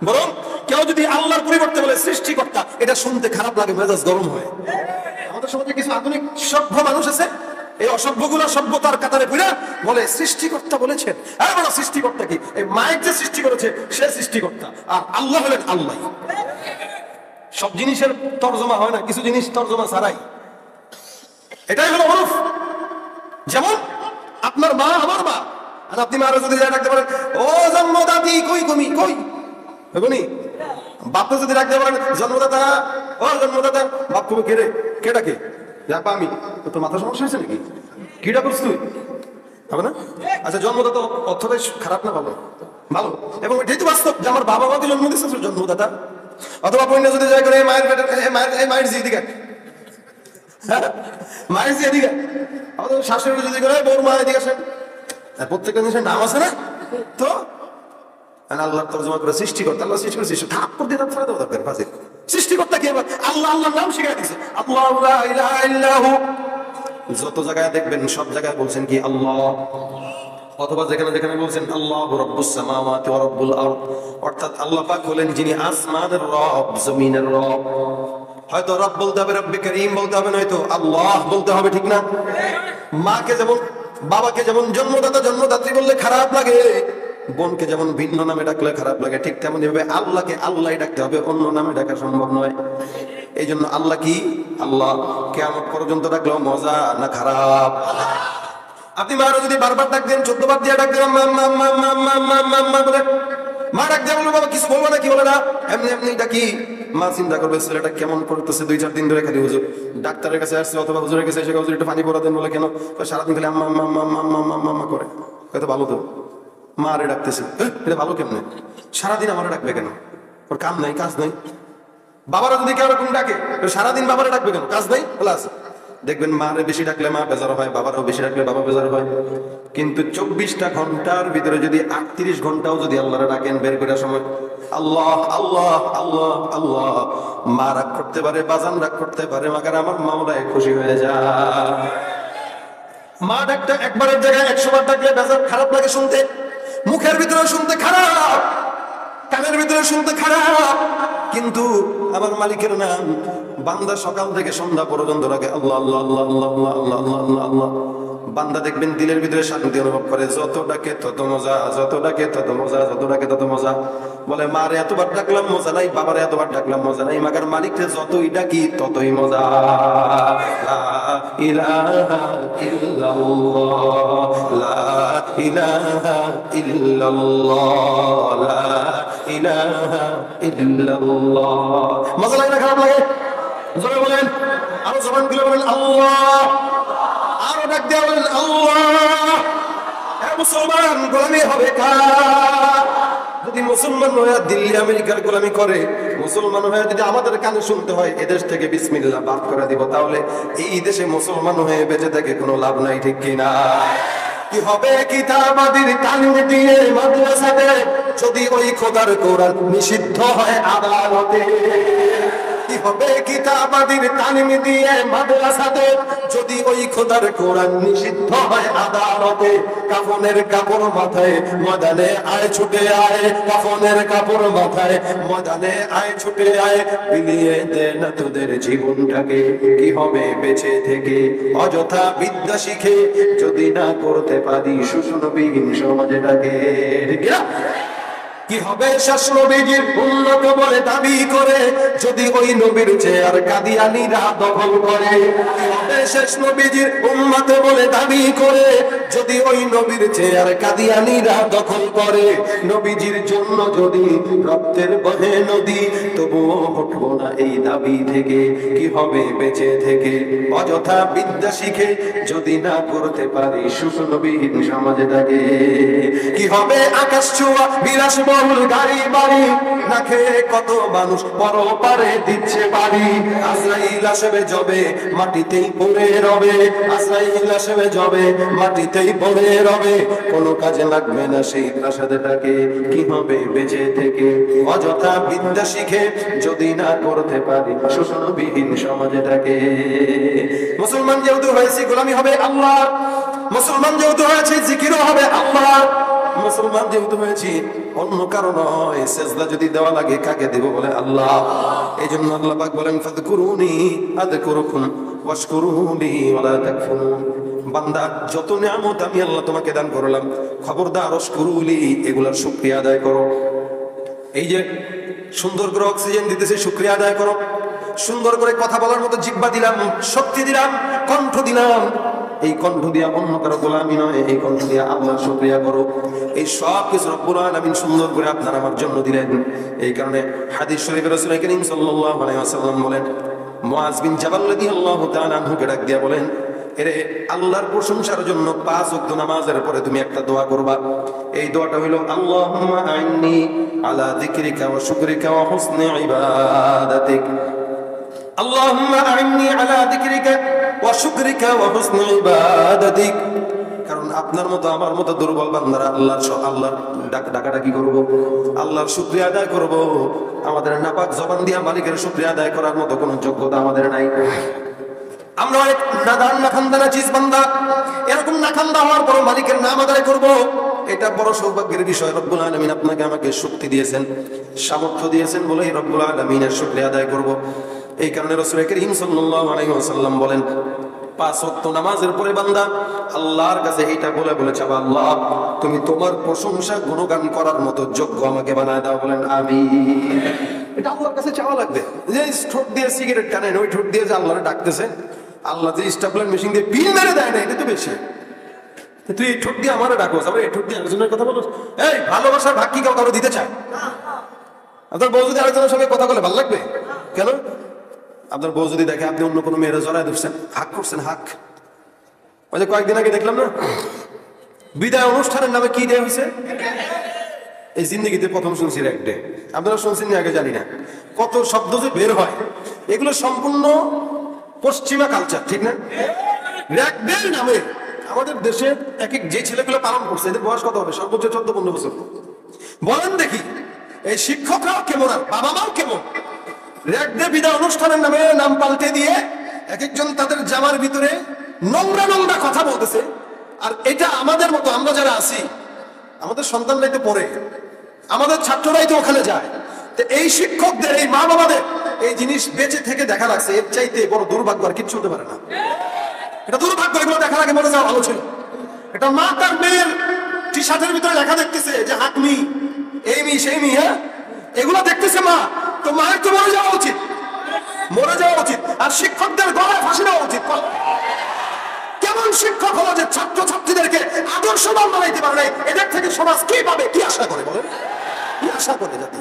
বরং কেউ যদি আল্লাহর পরিবর্তে বলে সৃষ্টিকর্তা, এটা শুনতে খারাপ লাগে, মেজাজ গরম হয়। আমাদের সমাজে কিছু আধুনিক সভ্য মানুষ আছে, এই অসভ্যগুলো সভ্যতার কাতারে ঘুরে বলে সৃষ্টিকর্তা বলেছেন। আরে বলো সৃষ্টিকর্তা কি? এই মাইক যে সৃষ্টি করেছে সে সৃষ্টিকর্তা, আর আল্লাহ হলেন আল্লাহ। সব জিনিসের তর্জমা হয় না, কিছু জিনিস তর্জমা ছাড়াই। এটাই হলো অরূপ। যেমন আপনার মা আমার মা, আর আপনি মারা যদি ডাকতে পারেন ও জন্মদাতি কই কমি কই বুনি, বাপকে যদি ডাকতে পারেন জন্মদাতা ও জন্মদাতা, বাপ কবে কে রে, কে ডাকে? যাক আমি তো, মাথা সমস্যা হয়েছে নাকি? কি ডাকছ তুই? হবে না? আচ্ছা জন্মদাতা অর্থটাই খারাপ না ভালো? ভালো। এবং এটাই তো বাস্তব যে আমার বাবা মাকে জন্ম দিচ্ছে জন্মদাতা। অথবা পণ্য যদি যাই করে মায়ের পেটের মায়ের জি দিকে, মায়ের জি এদিকে, আমাদের শাশুড়ি যদি করে বউর মা এদিকে আসেন, প্রত্যেকটা জিনিসের নাম আছে না? তো আল্লাহ তর্জমা করে সৃষ্টিকর্তা, আল্লাহ সৃষ্টি করেছে, থাপ্পড় দিয়ে ফেলে দেওয়া দরকার ফাজিল। সৃষ্টিকর্তা কি? আবার আল্লাহ আল্লাহর নাম শিখাই দিয়েছে, আল্লাহু লা ইলাহা ইল্লাহু। যত জায়গায় দেখবেন সব জায়গায় বলছেন কি আল্লাহ, অথবা যেখানে যেখানে বলছেন আল্লাহু রাব্বুস সামাওয়াতি ওয়া রাব্বুল আরদ, অর্থাৎ আল্লাহ পাক হলেন যিনি আসমানের রব, জমিনের রব। হয়তো রব বলতে হবে, রব্বে কারীম বলতে হবে, নয়তো আল্লাহ বলতে হবে, ঠিক না? মাকে যেমন, বাবাকে যেমন জন্মদাতা জন্মদাত্রী বললে খারাপ লাগে, বোনকে যেমন ভিন্ন নামে ডাকলে খারাপ লাগে, ঠিক তেমনি ভাবে আল্লাহকে আল্লাহ ডাকতে হবে, অন্য নামে ডাকা সম্ভব নয়। এই জন্য আল্লাহ কি? আল্লাহ কিয়ামত পর্যন্ত ডাকলেও মজা না খারাপ? আপনি মারা যদি বারবার ডাক দেন, 14 বার দিয়ে ডাক দেন, বলে মা ডাক দিয়ে বলবো বাবা কিছু বলবো না, কি বলে না, এমনি এমনি ডাকি। মা চিন্তা করবে ছেলেটা কেমন করতেছে, 2-4 দিন ধরে খালি হুজুর ডাক্তারের কাছে আসছে অথবা হুজুরের কাছে এসে হুজুর একটু পানি পড়া দেন, বলে কেন? সারাদিন খালি আম্মা আম্মা আম্মা আম্মা আম্মা আম্মা করে। হয়তো ভালো তো, মা আরে ডাকতেছে, এটা ভালো কেমনে? সারাদিন আমারে ডাকবে কেন? ওর কাম নাই কাজ নাই। বাবারা যদি কেউ এরকম ডাকে, সারাদিন বাবারে ডাকবে কেন? কাজ নাই, বলে আছে। দেখবেন মারে বেশি ডাকলে মা বেজার হয়, বাবারও বেশি ডাকলে বাবা বেজার হয়। কিন্তু 24টা ঘন্টার ভিতরে যদি 38 ঘন্টাও যদি আল্লাহরে ডাকেন বের করার সময় আল্লাহ আল্লাহ আল্লাহ আল্লাহ, মা রাগ করতে পারে, বাজান রাগ করতে পারে, মাগার আমার মাওলায় খুশি হয়ে যায়। মা ডাকটা একবারের জায়গায় 100 বার ডাকলে বেজার খারাপ লাগে শুনতে, মুখের ভিতরে শুনতে খারাপ, কানের ভিতরে শুনতে খারাপ, কিন্তু আমার মালিকের নাম বান্দা সকাল থেকে সন্ধ্যা পর্যন্ত রাখে আল্লাহ আল্লাহ আল্লাহ আল্লাহ আল্লাহ আল্লাহ আল্লাহ আল্লাহ। বান্দা দেখবেন দিলের ভিতরে শান্তি অনুভব করে, যত ডাকে তত মজা, যত ডাকে তত মজা, যত ডাকে তত মজা। বলে মারে এতবার ডাকলাম মজা নাই, বাবারে এতবার ডাকলাম মজা নাই, মাগার মালিককে যতই ডাকি ততই মজা। লা ইলাহা ইল্লাল্লাহ, লা ইলাহা ইল্লাল্লাহ, লা ইলাহা ইল্লাল্লাহ। মজা লাগে না খারাপ লাগে? জোরে বলেন, আরো জবান খুলে বলেন আল্লাহ, আরো ডাক দিয়ে বলেন আল্লাহ। মুসলমান গোলামি হবে কার? যদি মুসলমান হয়ে দিল্লি আমেরিকার গোলামি করে, মুসলমান হয়ে যদি আমাদের কানে শুনতে হয় এদেশ থেকে বিসমিল্লাহ বাদ করে দিব, তাহলে এই দেশে মুসলমান হয়ে বেঁচে থেকে কোনো লাভ নাই, ঠিক কিনা? কি হবে কিতাবাদির তালিম দিয়ে মাদ্রাসাতে, যদি ওই খোদার কোরআন নিষিদ্ধ হয় আদালতে? কি হবে কিতাবাদির তালিম দিয়ে মাদ্রাসাতে, যদি ওই খোদার কোরআন নিষিদ্ধ হয় আদালতে? কাফনের কাপড় মাথায় ময়দানে আয় ছুটে আয়, কাফনের কাপড় মাথায় ময়দানে আয় ছুটে আয়, বিলিয়ে দে না তোদের জীবনটাকে। কি হবে বেঁচে থেকে অযথা বিদ্যা শিখে, যদি না করতে পারি শোষণবিহীন সমাজটাকে? ঠিক না? কি হবে শেষ নবীজির উন্নত বলে দাবি করে, যদি ওই নবীর চেয়ার কাদিয়ানীরা দখল করে? কি হবে শেষ নবীজির উম্মত বলে দাবি করে, যদি ওই নবীর চেয়ার কাদিয়ানীরা দখল করে? নবীজির জন্য যদি রক্তের বহে নদী, তবুও হটবো না এই দাবি থেকে। কি হবে বেঁচে থেকে অযথা বিদ্যা শিখে, যদি না করতে পারি শোষণবিহীন সমাজটাকে? কি হবে আকাশ ছোঁয়া বিলাস বিলাসবহুল গাড়ি বাড়ি না খেয়ে কত মানুষ পরপারে দিচ্ছে বাড়ি। আজরাইল আসবে যবে মাটিতেই পড়ে রবে, আজরাইল আসবে যবে মাটিতেই পড়ে রবে, কোনো কাজে লাগবে না সেই প্রাসাদটাকে, কি হবে বেঁচে থেকে অযথা বিদ্যা শিখে যদি না করতে পারি শোষণবিহীন সমাজটাকে। মুসলমান যেহেতু হয়েছি গোলামি হবে আল্লাহ, মুসলমান যেহেতু হয়েছে জিকিরও হবে আল্লাহ, মুসলমান যেহেতু হয়েছি অন্য কারো নয়। সেজদা যদি দেওয়া লাগে কাকে দেব? বলে আল্লাহ। এই জন্য আল্লাহ পাক বলেন ফাযকুরুনি আযকুরুকুম ওয়াশকুরুলি ওয়ালা তাকফুরুন। বান্দা যত নিয়ামত আমি আল্লাহ তোমাকে দান করলাম, খবরদার ওয়াশকুরুলি এগুলার শুকরিয়া আদায় করো। এই যে সুন্দর করে অক্সিজেন দিতেছে শুকরিয়া আদায় করো, সুন্দর করে কথা বলার মতো জিহ্বা দিলাম, শক্তি দিলাম, কণ্ঠ দিলাম, এই কণ্ঠ দিয়া অন্য কারো গোলামি নয়, এই কণ্ঠ দিয়া আল্লাহর শুকরিয়া করো। এই সব কিছু রব্বুল আলামিন সুন্দর করে আপনার আমার জন্য দিলেন। এই কারণে হাদিস শরীফে রাসূল করিম সাল্লাল্লাহু আলাইহি ওয়াসাল্লাম বলেন, মুআজ বিন জাবাল রাদিয়াল্লাহু তাআলা আনহুকে ডাক দিয়া বলেন, এরে আল্লাহর প্রশংসার জন্য 5 ওয়াক্ত নামাজের পরে তুমি একটা দোয়া করবা। এই দোয়াটা হইল আল্লাহুম্মা আইন্নি আলা যিকরিকা ওয়া শুকরিকা ওয়া হুসনি ইবাদাতিক। আল্লাহুম্মা আইন্নি আলা যিকরিকা ওয়া শুকরিকা ওয়া হুসনি ইবাদাতিক। কারণ আপনার মতো আমার মতো দুর্বল বান্দারা আল্লাহর ডাকাডাকি করব, আল্লাহর শুকরিয়া আদায় করব। আমাদের নাপাক জবান দিয়া মালিকের শুকরিয়া আদায় করার মতো কোনো যোগ্যতা আমাদের নাই। আমরা অনেক নাদান নাখান্দা চিজ বান্দা, এরকম নাখান্দা হওয়ার পর মালিকের নাম আদায় করব, এটা বড় সৌভাগ্যের বিষয়। রব্বুল আলামিন আপনাকে আমাকে শক্তি দিয়েছেন, সামর্থ্য দিয়েছেন বলেই রব্বুল আলামিনের শুকরিয়া আদায় করব। এই কারণে রাসূল করিম সাল্লাল্লাহু আলাইহি ওয়াসাল্লাম বলেন, 5 ওয়াক্ত নামাজের পরে বান্দা আল্লাহর কাছে এইটা বলে বলে চাবা, আল্লাহ তুমি তোমার প্রশংসা গুণগান করার মতো যোগ্য আমাকে বানায় দাও। বলেন আমিন। এটা আল্লাহর কাছে চাওয়া লাগবে। যে ঠোঁট দিয়ে সিগারেট টানেন, ওই ঠোঁট দিয়ে যে আল্লাহরে ডাকতেছে, আল্লাহ যে স্টাপলার মেশিন দিয়ে বিল মেরে দেয় না, এটা তো বেশি। তুই এই ঠোঁট দিয়ে আমারে ডাকোস, আবার এই ঠোঁট দিয়ে আরেকজনের কথা বলো। এই ভালোবাসার ভাগ কি কেউ কারো দিতে চায়? আপনার বউ যদি আরেকজনের সঙ্গে কথা বলে ভালো লাগবে কেন? আপনার বউ যদি দেখে আপনি অন্য কোনো মেয়েরা জড়ায় ধরছেন, হাক করছেন, হাক। ওই যে কয়েকদিন আগে দেখলাম না, বিদায় অনুষ্ঠানের নামে কি দেয়া হয়েছে? এই জিন্দগিতে প্রথম শুনছি র্যাক ডে। আপনারা শুনছেন না? আগে জানি না। কত শব্দ যে বের হয়, এগুলো সম্পূর্ণ পশ্চিমা কালচার, ঠিক না? র্যাক ডে নামে আমাদের দেশের এক যে ছেলেগুলো পালন করছে, এদের বয়স কত হবে? সর্বোচ্চ 14-15 বছর। বলেন দেখি, এই শিক্ষকরাও কেমন আর বাবা মাও কেমন? র্যাক ডে বিদায় অনুষ্ঠানের নামে নাম পাল্টে দিয়ে এক একজন তাদের জামার ভিতরে নোংরা নোংরা কথা বলতেছে। আর এটা আমাদের মতো আমরা যারা আছি, আমাদের সন্তানরাই তো পড়ে, আমাদের ছাত্ররাই তো ওখানে যায়। তো এই শিক্ষকদের, এই মা বাবাদের এই জিনিস বেঁচে থেকে দেখা লাগছে, এর চাইতে বড় দুর্ভাগ্য আর কিচ্ছু হতে পারে না। এটা দুর্ভাগ্য, এগুলো দেখার আগে মনে যাওয়া ভালো ছিল। এটা মা তার মেয়ের টি শার্টের ভিতরে লেখা দেখতেছে যে হাকমি, এই মি সেই মি, হ্যাঁ, এগুলো দেখতেছে মা, তো মায়ের তো মরে যাওয়া উচিত, মরে যাওয়া উচিত। আর শিক্ষকদের গলায় ফাঁসি দেওয়া উচিত। কেমন শিক্ষক হলো যে ছাত্র ছাত্রীদেরকে আদর্শবান বানাইতে পারে নাই? এদের থেকে সমাজ কি পাবে, কি আশা করে? বলেন, কি আশা করে জাতি?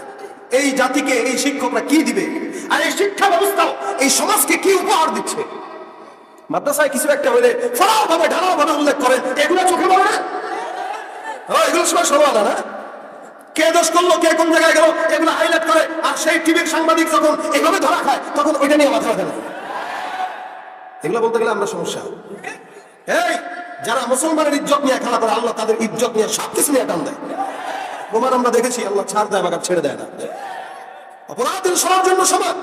এই জাতিকে এই শিক্ষকরা কি দিবে? আর এই শিক্ষা ব্যবস্থাও এই সমাজকে কি উপহার দিচ্ছে? মাদ্রাসায় কিছু একটা হইলে ফলাও ভাবে ঢালাও ভাবে উল্লেখ করেন, এগুলো চোখে পড়ে না? এগুলো সময় সমান না? কে দোষ করলো, কে কোন জায়গায় গেল, এগুলো হাইলাইট করে। আর সেই টিভির সাংবাদিক যখন এইভাবে ধরা খায়, তখন ওইটা নিয়ে মাথা ব্যথা না। এগুলো বলতে গেলে আমরা সমস্যা। এই যারা মুসলমানের ইজ্জত নিয়ে খেলা করে, আল্লাহ তাদের ইজ্জত নিয়ে সবকিছু নিয়ে টান দেয়। প্রমাণ আমরা দেখেছি, আল্লাহ ছাড় দেয়, বাগান ছেড়ে দেয় না। অপরাধের সবার জন্য সমান।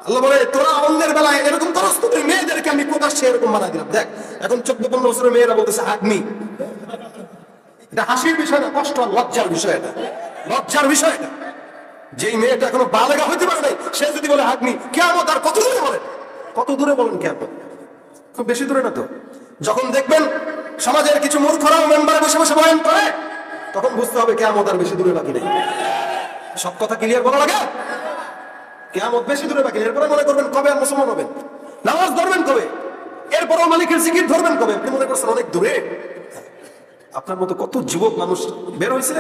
আল্লাহ বলে, তোরা অন্যের বেলায় এরকম করস, তোদের মেয়েদেরকে আমি প্রকাশ্যে এরকম বানাই দিলাম। দেখ এখন 14-15 বছরের মেয়েরা বলতেছে হাগমি। এটা হাসির বিষয় না, কষ্ট আর লজ্জার বিষয়। এটা লজ্জার বিষয়। এটা যেই মেয়েটা এখনো বালেগা হইতে পারে নাই, সে যদি বলে হাগমি, কিয়ামত আর কত দূরে বলেন? কত দূরে বলেন কিয়ামত? খুব বেশি দূরে না তো। যখন দেখবেন সমাজের কিছু মূর্খরাও মেম্বারে বসে বসে বয়ান করে, তখন বুঝতে হবে কিয়ামত আর বেশি দূরে বাকি নেই। সব কথা ক্লিয়ার বলা লাগে, কিয়ামত বেশি দূরে বাকি নেই। এরপরে মনে করবেন কবে আর মুসলমান হবেন, নামাজ ধরবেন কবে, এরপরও মালিকের জিকির ধরবেন কবে? আপনি মনে করছেন অনেক দূরে। আপনার মতো কত যুবক মানুষ বের হয়েছে।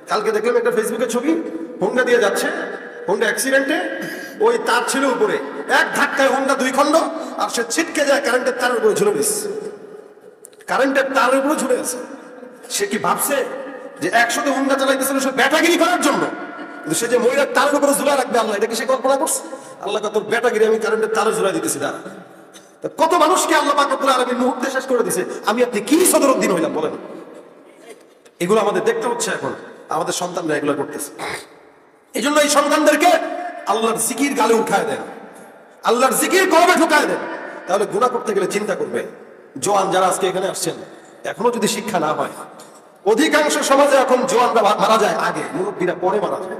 কালকে দেখলাম একটা ফেসবুকে ছবি, হোন্ডা দিয়ে যাচ্ছে, হোন্ডা অ্যাক্সিডেন্টে ওই তার ছিল উপরে, এক ধাক্কায় হোন্ডা 2 খণ্ড, আর সে ছিটকে যায় কারেন্টের তারের উপরে ঝুলে গেছে। কারেন্টের তারের উপরে ঝুলে আছে। সে কি ভাবছে যে 100তে হুন্ডা চালাইতেছিল সে ব্যাটাগিরি করার জন্য, কিন্তু সে যে মহিলার তারের উপরে ঝুলা রাখবে আল্লাহ, এটা কি সে কল্পনা করছে? আল্লাহ কত ব্যাটাগিরি, আমি কারেন্টের তারে ঝুলাই দিতেছি না। কত মানুষকে আল্লাহ পাক রব্বুল আলামিন মুহূর্তে শেষ করে দিছে, আমি আপনি কি সদরউদ্দিন হইলাম বলেন? এগুলো আমাদের দেখতে হচ্ছে, এখন আমাদের সন্তানরা এগুলো করতেছে। এই জন্য এই সন্তানদেরকে আল্লাহর জিকির গালে উঠায় দেন, আল্লাহর জিকির কলবে ঢুকায় দেন, তাহলে গুনাহ করতে গেলে চিন্তা করবে। জোয়ান যারা আজকে এখানে আসছেন, এখনো যদি শিক্ষা না হয়, অধিকাংশ সমাজে এখন জোয়ানরা মারা যায় আগে, মুরব্বীরা পরে মারা যায়।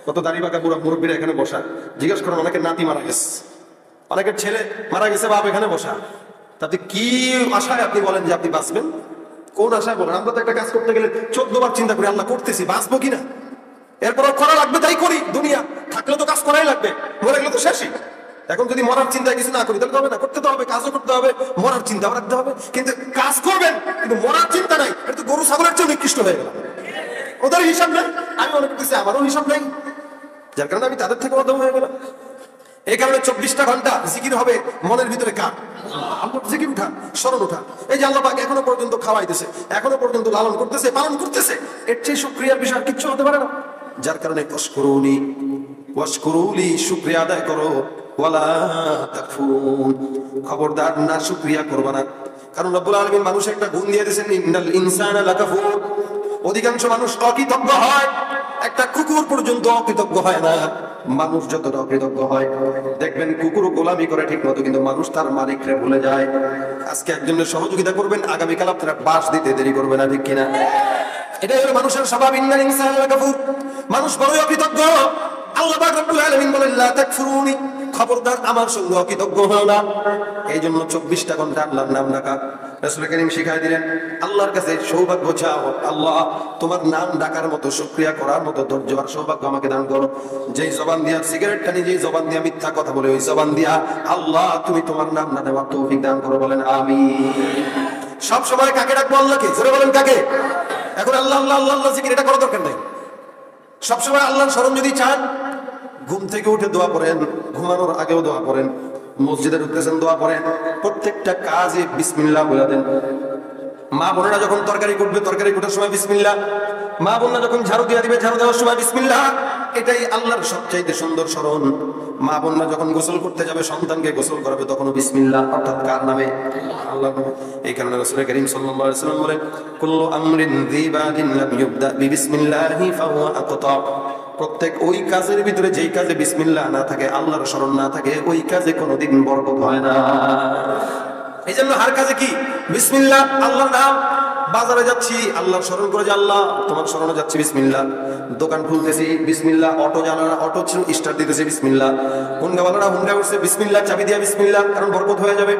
কত দাড়ি বাঁকা বুড়া মুরব্বীরা এখানে বসা, জিজ্ঞেস করেন অনেকের নাতি মারা গেছে, অনেকের ছেলে মারা গেছে, বাপ এখানে বসা। তাতে কি আশায় আপনি বলেন যে আপনি বাঁচবেন? কোন আশায় বলেন? আমরা তো একটা কাজ করতে গেলে 14 বার চিন্তা করি, আল্লাহ করতেছি, বাঁচবো কিনা, এরপর করা লাগবে তাই করি। দুনিয়া থাকলে তো কাজ করাই লাগবে, মরে গেলে তো শেষই। এখন যদি মরার চিন্তায় কিছু না করি তাহলে হবে না, করতে তো হবে, কাজও করতে হবে, মরার চিন্তা রাখতে হবে। কিন্তু কাজ করবেন কিন্তু মরার চিন্তা নাই, এটা তো গরু ছাগলের চেয়ে নিকৃষ্ট হয়ে গেল। ওদের হিসাব নেই, আমি মনে করতেছি আমারও হিসাব নেই, যার কারণে আমি তাদের থেকে অদম হয়ে গেলাম। এই কারণে 24টা ঘন্টা জিকির হবে মনের ভিতরে। কার? আল্লাহর জিকির উঠা, স্মরণ উঠা। এই যে আল্লাহ পাক এখনো পর্যন্ত খাওয়াইতেছে, এখনো পর্যন্ত লালন করতেছে, পালন করতেছে, এর চেয়ে শুকরিয়ার বিষয় কিচ্ছু হতে পারে না। যার কারণে ওয়াশকুরুনি ওয়াশকুরুলি, শুকরিয়া আদায় করো, ওয়ালা তাকফুরুন, খবরদার না শুকরিয়া করবা না। কারণ রব্বুল আলামিন মানুষের একটা গুণ দিয়ে দিয়েছেন, ইন্নাল ইনসানা লাকাফুর। অধিকাংশ মানুষ অকৃতজ্ঞ হয়, একটা কুকুর পর্যন্ত অকৃতজ্ঞ হয় না। মানুষ যতটা অকৃতজ্ঞ হয়, দেখবেন কুকুর গোলামি করে ঠিক মতো, কিন্তু মানুষ তার মালিককে ভুলে যায়। আজকে একজনের সহযোগিতা করবেন, আগামীকাল আপনারা বাস দিতে দেরি করবে না, ঠিক কিনা? এটাই হলো মানুষের স্বভাব, ইন্নাল ইনসানা লাকাফুর। মানুষ বড়ই অকৃতজ্ঞ। আল্লাহ পাক রব্বুল আলামিন বলেন লা তাকফুরুনি, খবরদার আমার সঙ্গে অকৃতজ্ঞ হও না। এই জন্য 24টা ঘন্টা আল্লাহর নাম ডাকা রাসূল কারীম শিখাই দিলেন। আল্লাহর কাছে সৌভাগ্য চাও, আল্লাহ তোমার নাম ডাকার মতো, শুকরিয়া করার মতো ধৈর্য আর সৌভাগ্য আমাকে দান করো। যেই জবান দিয়া সিগারেট টানি, যেই জবান দিয়া মিথ্যা কথা বলে, ওই জবান দিয়া আল্লাহ তুমি তোমার নাম না নেওয়ার তৌফিক দান করো, বলেন আমিন। সব সময় কাকে ডাকবো? আল্লাহকে। জোরে বলেন কাকে? এখন আল্লাহ আল্লাহ আল্লাহ আল্লাহ জিকির, এটা করার দরকার নেই। সবসময় আল্লাহর স্মরণ যদি চান, ঘুম থেকে উঠে দোয়া করেন, ঘুমানোর আগেও দোয়া করেন, মসজিদে ঢুকতেছেন দোয়া করেন, প্রত্যেকটা কাজে বিসমিল্লাহ বলে দেন। মা বোনেরা যখন তরকারি কুটবে, তরকারি কুটার সময় বিসমিল্লাহ। মা বোনরা যখন ঝাড়ু দিয়ে দিবে, ঝাড়ু দেওয়ার সময় বিসমিল্লাহ। এটাই আল্লাহর সবচাইতে সুন্দর স্মরণ। মা বোনরা যখন গোসল করতে যাবে, সন্তানকে গোসল করাবে, তখনও বিসমিল্লাহ, অর্থাৎ কার নামে? আল্লাহর নামে। এই কারণে রাসূল কারীম সাল্লাল্লাহু আলাইহি ওয়াসাল্লাম বলেন, কুল্লু আমরিন যিবাদিন লাম ইউবদা বিবিসমিল্লাহি ফাহুয়া আকতা। প্রত্যেক ওই কাজের ভিতরে যেই কাজে বিসমিল্লাহ না থাকে, আল্লাহর স্মরণ না থাকে, ওই কাজে কোনোদিন বরকত হয় না। এই জন্য হার কাজে কি বিসমিল্লাহ, আল্লাহর নাম। বাজারে যাচ্ছি, আল্লাহর স্মরণ করে, যে আল্লাহ তোমার স্মরণে যাচ্ছি, বিসমিল্লাহ। দোকান খুলতেছি, বিসমিল্লাহ। অটো চালানা অটো স্টার্ট দিতেছে, বিসমিল্লাহ। হুন্ডাওয়ালারা হুন্ডা উঠছে, বিসমিল্লাহ। চাবি দিয়া বিসমিল্লাহ, কারণ বরকত হয়ে যাবে।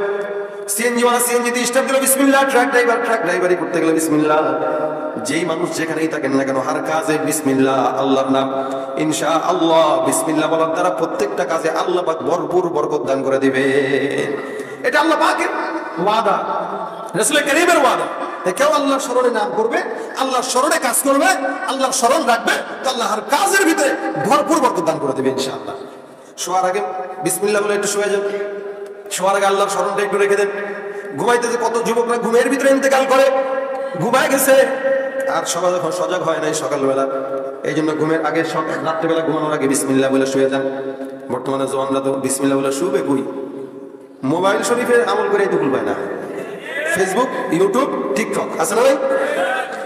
সিএনজি ওয়ালা সিএনজি দিয়ে স্টার্ট দিল, বিসমিল্লাহ। ট্রাক ড্রাইভার ট্রাক ড্রাইভারি করতে গেলে বিসমিল্লাহ। যেই মানুষ যেখানেই থাকেন না কেন, হার কাজে বিসমিল্লাহ, আল্লাহর নাম। ইনশাআল্লাহ বিসমিল্লাহ বলার দ্বারা প্রত্যেকটা কাজে আল্লাহ পাক ভরপুর বরকত দান করে দিবে। এটা আল্লাহ পাকের ওয়াদা, রাসূল কারীমের ওয়াদা। কেউ আল্লাহর স্মরণে নাম করবে, আল্লাহর স্মরণে কাজ করবে, আল্লাহর স্মরণ রাখবে, তো আল্লাহ হার কাজের ভিতরে ভরপুর বরকত দান করে দেবে ইনশাআল্লাহ। শোয়ার আগে বিসমিল্লাহ বলে একটু শুয়ে যান। শোয়ার আগে আল্লাহর স্মরণটা একটু রেখে দেন। ঘুমাইতেছে কত যুবকরা ঘুমের ভিতরে ইন্তেকাল করে, ঘুমায় গেছে, আর সকাল যখন সজাগ হয় নাই সকালবেলা। এই জন্য ঘুমের আগে, রাত্রেবেলা ঘুমানোর আগে বিসমিল্লাহ বলে শুয়ে যান। বর্তমানে জওয়ানরা তো বিসমিল্লাহ বলে শুবে কই? মোবাইল শরীফের আমল করে এই দুপুর পায় না। ফেসবুক, ইউটিউব, টিকটক আছে না ভাই?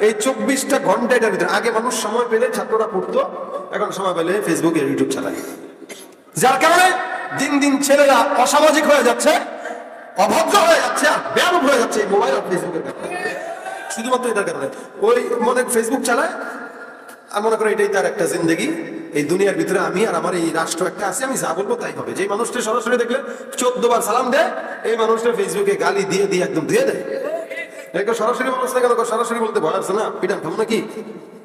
এই 24টা ঘন্টা এটার ভিতরে। আগে মানুষ সময় পেলে ছাত্ররা পড়তো, এখন সময় পেলে ফেসবুক আর ইউটিউব চালায়। যার কারণে দিন দিন ছেলেরা অসামাজিক হয়ে যাচ্ছে, অভদ্র হয়ে যাচ্ছে, আর বেয়াদব হয়ে যাচ্ছে এই মোবাইল আর ফেসবুকের কারণে। শুধুমাত্র এটার কারণে। ওই মনে ফেসবুক চালায় আর মনে করে এটাই তার একটা জিন্দেগি, এই দুনিয়ার ভিতরে আমি আর আমার এই রাষ্ট্র একটা আছে, আমি যা বলবো তাই হবে। যে মানুষটা সরাসরি দেখলে 14 বার সালাম দেয়, এই মানুষটা ফেসবুকে গালি দিয়ে দিয়ে একদম দিয়ে দেয়। সরাসরি মানুষ না কেন, সরাসরি বলতে ভয় আছে না, পিটান খাবো নাকি?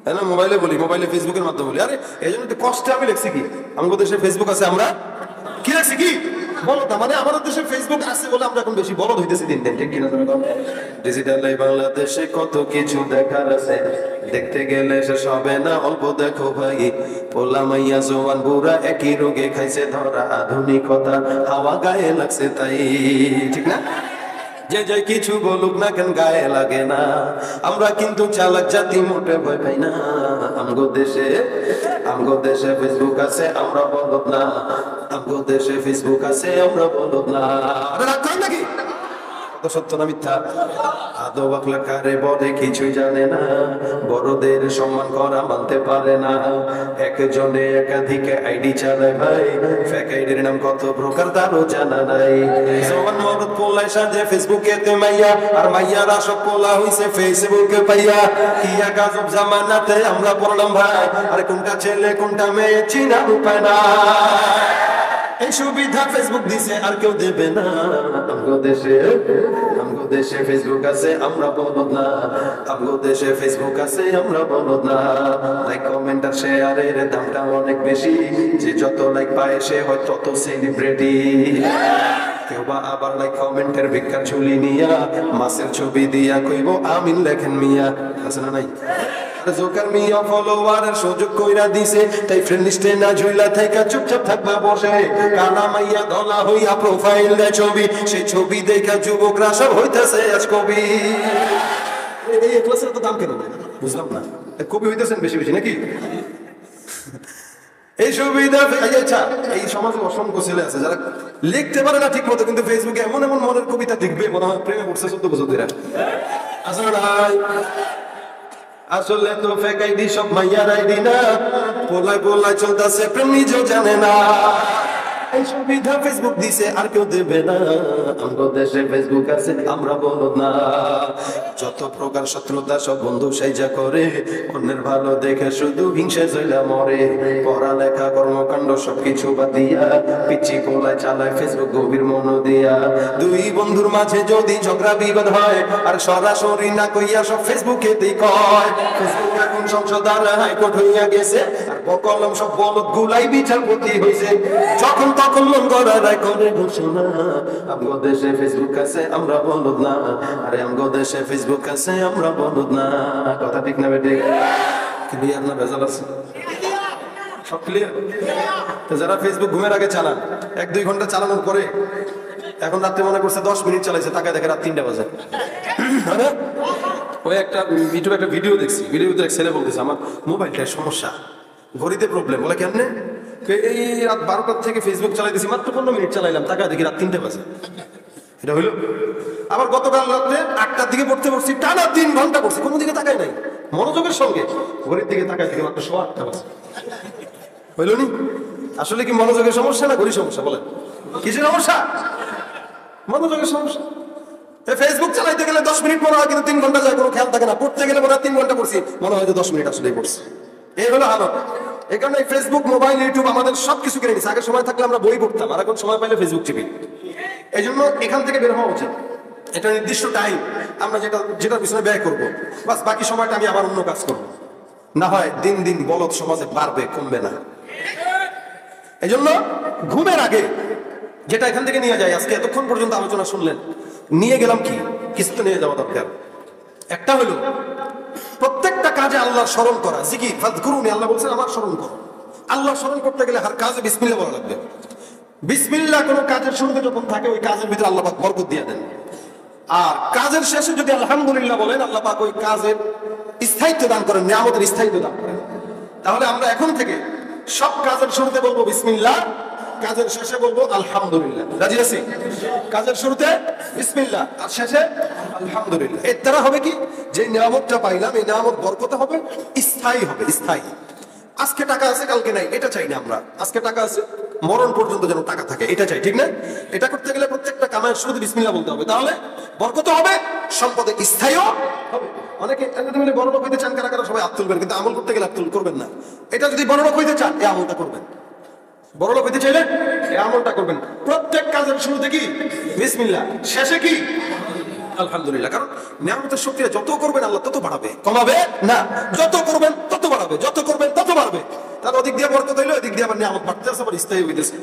তাই না? মোবাইলে বলি, মোবাইলে ফেসবুকের মাধ্যমে বলি। আরে এই জন্য কষ্টে আমি লিখছি কি, আমাদের দেশে ফেসবুক আছে, আমরা কি লিখছি কি বলো না, মানে আমাদের দেশে ফেসবুক আছে বলে আমরা এখন বেশি বলদ হইতেছি দিন দিন, ঠিক কিনা? ডিজিটাল এই বাংলাদেশে কত কিছু দেখার আছে, দেখতে গেলে শেষ হবে না, অল্প দেখো ভাই। পোলা মাইয়া জওয়ান বুড়া একই রোগে খাইছে ধরা, আধুনিকতা হাওয়া গায়ে লাগছে তাই, ঠিক না? যে যে কিছু বলুক না কেন গায়ে লাগে না, আমরা কিন্তু চালাক জাতি, মোটে ভয় পাই না। আমগো দেশে ফেসবুক আছে, আমরা বলদ না। আমগো দেশে ফেসবুক আছে, আমরা বলদ না। আরে রাগ করেন নাকি? কত সত্য না মিথ্যা? আদো বাকলা কারে বলে কিছুই জানে না, বড়দের সম্মান করা মানতে পারে না। একজনে একাধিক আইডি চালায় ভাই, ফেক আইডির নাম কত প্রকার তারও জানা নাই। জওয়ান মরদ পোলায় সাজে ফেসবুকে তে মাইয়া, আর মাইয়ারা সব পোলা হইছে ফেসবুকে পাইয়া। কি এক আজব জামানাতে আমরা পড়লাম ভাই, আর কোনটা ছেলে কোনটা মেয়ে চিনার উপায় না। এই সুবিধা ফেসবুক দিছে, আর কেউ দেবে না। আমগো দেশে ফেসবুক আছে, আমরা বলদ না। আমগো দেশে ফেসবুক আছে, আমরা বলদ না। লাইক কমেন্ট আর শেয়ারের দামটা অনেক বেশি, যে যত লাইক পায় সে হয় তত সেলিব্রিটি। কেউ বা আবার লাইক কমেন্টের ভিক্ষার ঝুলি নিয়া, মাছের ছবি দিয়া কইব আমিন লেখেন মিয়া। আছে না নাই? জোকার মিয়া ফলোয়ারের সুযোগ কইরা দিছে, তাই ফ্রেন্ড লিস্টে না ঝুইলা থাইকা চুপচাপ থাকবা বসে। কানা মাইয়া ধলা হইয়া প্রোফাইল দেয় ছবি, সেই ছবি দেখা যুবকরা সব হইতাছে আজ কবি। এই ক্লাসের তো দাম কেন বুঝলাম না। কবি হইতেছেন বেশি বেশি নাকি? এই সুবিধা আচ্ছা, এই সমাজে অসংখ্য ছেলে আছে যারা লিখতে পারে না ঠিক মতো, কিন্তু ফেসবুকে এমন এমন মনের কবিতা লিখবে মনে হয় প্রেমে পড়ছে 14 বছর ধরে। আসলে নাই, আসলে তো ফেক আইডি সব মাইয়ার আইডি না, পোলায় চলতেছে প্রেম নিজেও জানে না। এই সুবিধা ফেসবুক দিছে, আর কেউ দেবে না। আমগো দেশে ফেসবুক আছে, আমরা বলদ না। যত প্রকার শত্রুতা সব বন্ধু সাইজা করে, অন্যের ভালো দেখে শুধু হিংসে জইলা মরে। পড়ালেখা কর্মকাণ্ড সবকিছু বাদ দিয়া, পিচ্ছি পোলায় চালায় ফেসবুক গভীর মন দিয়া। দুই বন্ধুর মাঝে যদি ঝগড়া বিবাদ হয়, আর সরাসরি না কইয়া সব ফেসবুকে দেই কয়। ফেসবুক এখন সংসদ আর হাইকোর্ট হইয়া গেছে, আর বকলম সব বলদ গুলাই বিচারপতি হইছে। যখন তখন মন গড়া রায় করে ঘোষণা, আমগো দেশে ফেসবুক আছে, আমরা বলদ না। আরে আমগো দেশে ফেসবুক আছে, আমরা বলদ না। কথা ঠিক না বেটে? ক্লিয়ার না ভেজাল আছে? সব ক্লিয়ার? যারা ফেসবুক ঘুমের আগে চালান, 1-2 ঘন্টা চালানোর পরে এখন রাত্রে মনে করছে 10 মিনিট চালাইছে, তাকে দেখে রাত 3টা বাজে। ওই একটা ইউটিউবে একটা ভিডিও দেখছি, ভিডিওতে এক ছেলে বলতেছে আমার মোবাইলটার সমস্যা, ঘড়িতে প্রবলেম। বলে কেমনে? এই রাত 12টার থেকে ফেসবুক চালাইতেছি, মাত্র 15 মিনিট চালাইলাম, টাকা দেখি রাত 3টে বাজে। এটা হইলো? আবার গতকাল রাত্রে 8টার দিকে পড়তে পড়ছি, টানা 3 ঘন্টা পড়ছি, কোনো দিকে তাকাই নাই, মনোযোগের সঙ্গে ঘড়ির দিকে তাকাই থেকে মাত্র 8টা বাজে। হইল নি? আসলে কি মনোযোগের সমস্যা না ঘড়ির সমস্যা? বলেন কিসের সমস্যা? মনোযোগের সমস্যা। ফেসবুক চালাইতে গেলে 10 মিনিট মনে হয়, কিন্তু 3 ঘন্টা যায়, কোনো খেয়াল থাকে না। পড়তে গেলে মনে হয় 3 ঘন্টা পড়ছি, মনে হয় যে 10 মিনিট আসলেই পড়ছি। এই হলো হালত। এই কারণে ফেসবুক, মোবাইল, ইউটিউব আমাদের সবকিছু কিনে নিচ্ছে। আগে সময় থাকলে আমরা বই পড়তাম, আর এখন সময় পাইলে ফেসবুক টিভি। এই জন্য এখান থেকে বের হওয়া উচিত। এটা নির্দিষ্ট টাইম আমরা যেটার পিছনে ব্যয় করবো, বাস বাকি সময়টা আমি আবার অন্য কাজ করবো। না হয় দিন দিন বলদ সমাজে বাড়বে, কমবে না। এই জন্য ঘুমের আগে যেটা এখান থেকে নিয়ে যায়, আজকে এতক্ষণ পর্যন্ত আলোচনা শুনলেন, নিয়ে গেলাম কি? কিছু তো নিয়ে যাওয়া দরকার। একটা হলো প্রত্যেকটা কাজে আল্লাহর স্মরণ করা, জিকির। ফাযকুরুনি, আল্লাহ বলছেন আমার স্মরণ করো। আল্লাহ স্মরণ করতে গেলে হার কাজে বিসমিল্লাহ বলা লাগবে। বিসমিল্লাহ কোনো কাজের শুরুতে যখন থাকে, ওই কাজের ভিতরে আল্লাহ পাক বরকত দিয়ে দেন। আর কাজের শেষে যদি আলহামদুলিল্লাহ বলেন, আল্লাহ পাক ওই কাজের স্থায়িত্ব দান করেন, নিয়ামতের স্থায়িত্ব দান করেন। তাহলে আমরা এখন থেকে সব কাজের শুরুতে বলবো বিসমিল্লাহ, কাজের শেষে বলবো আলহামদুলিল্লাহ। রাজি আছি? কাজের শুরুতে বিসমিল্লাহ, আর শেষে আলহামদুলিল্লাহ। এর দ্বারা হবে কি, যে নিয়ামতটা পাইলাম, এই নিয়ামত বরকত হবে, স্থায়ী হবে। স্থায়ী। আজকে টাকা আছে কালকে নাই, এটা চাই না আমরা। আজকে টাকা আছে, মরণ পর্যন্ত যেন টাকা থাকে, এটা চাই, ঠিক না? এটা করতে গেলে প্রত্যেকটা কামায়ের শুরুতে বিসমিল্লাহ বলতে হবে, তাহলে বরকত হবে, সম্পদে স্থায়ীও হবে। অনেকে বড় লোক হইতে চান, কারা কারা সবাই হাত তুলবেন, কিন্তু আমল করতে গেলে হাত করবেন না। এটা যদি বড় লোক হইতে চান, এই আমলটা করবেন। বড় লোক হইতে চাইলে এই আমলটা করবেন। প্রত্যেক কাজের শুরুতে কি বিসমিল্লাহ, শেষে কি আলহামদুলিল্লাহ। কারণ নিয়ামতের শক্তি যত করবেন আল্লাহ তত বাড়াবে, কমাবে না। যত করবেন তত বাড়াবে, যত করবেন তত বাড়বে। তার ওদিক দিয়ে বরকত হইলো, ওদিক দিয়ে আবার নিয়ামত বাড়তেছে, আবার স্থায়ী হইতেছে।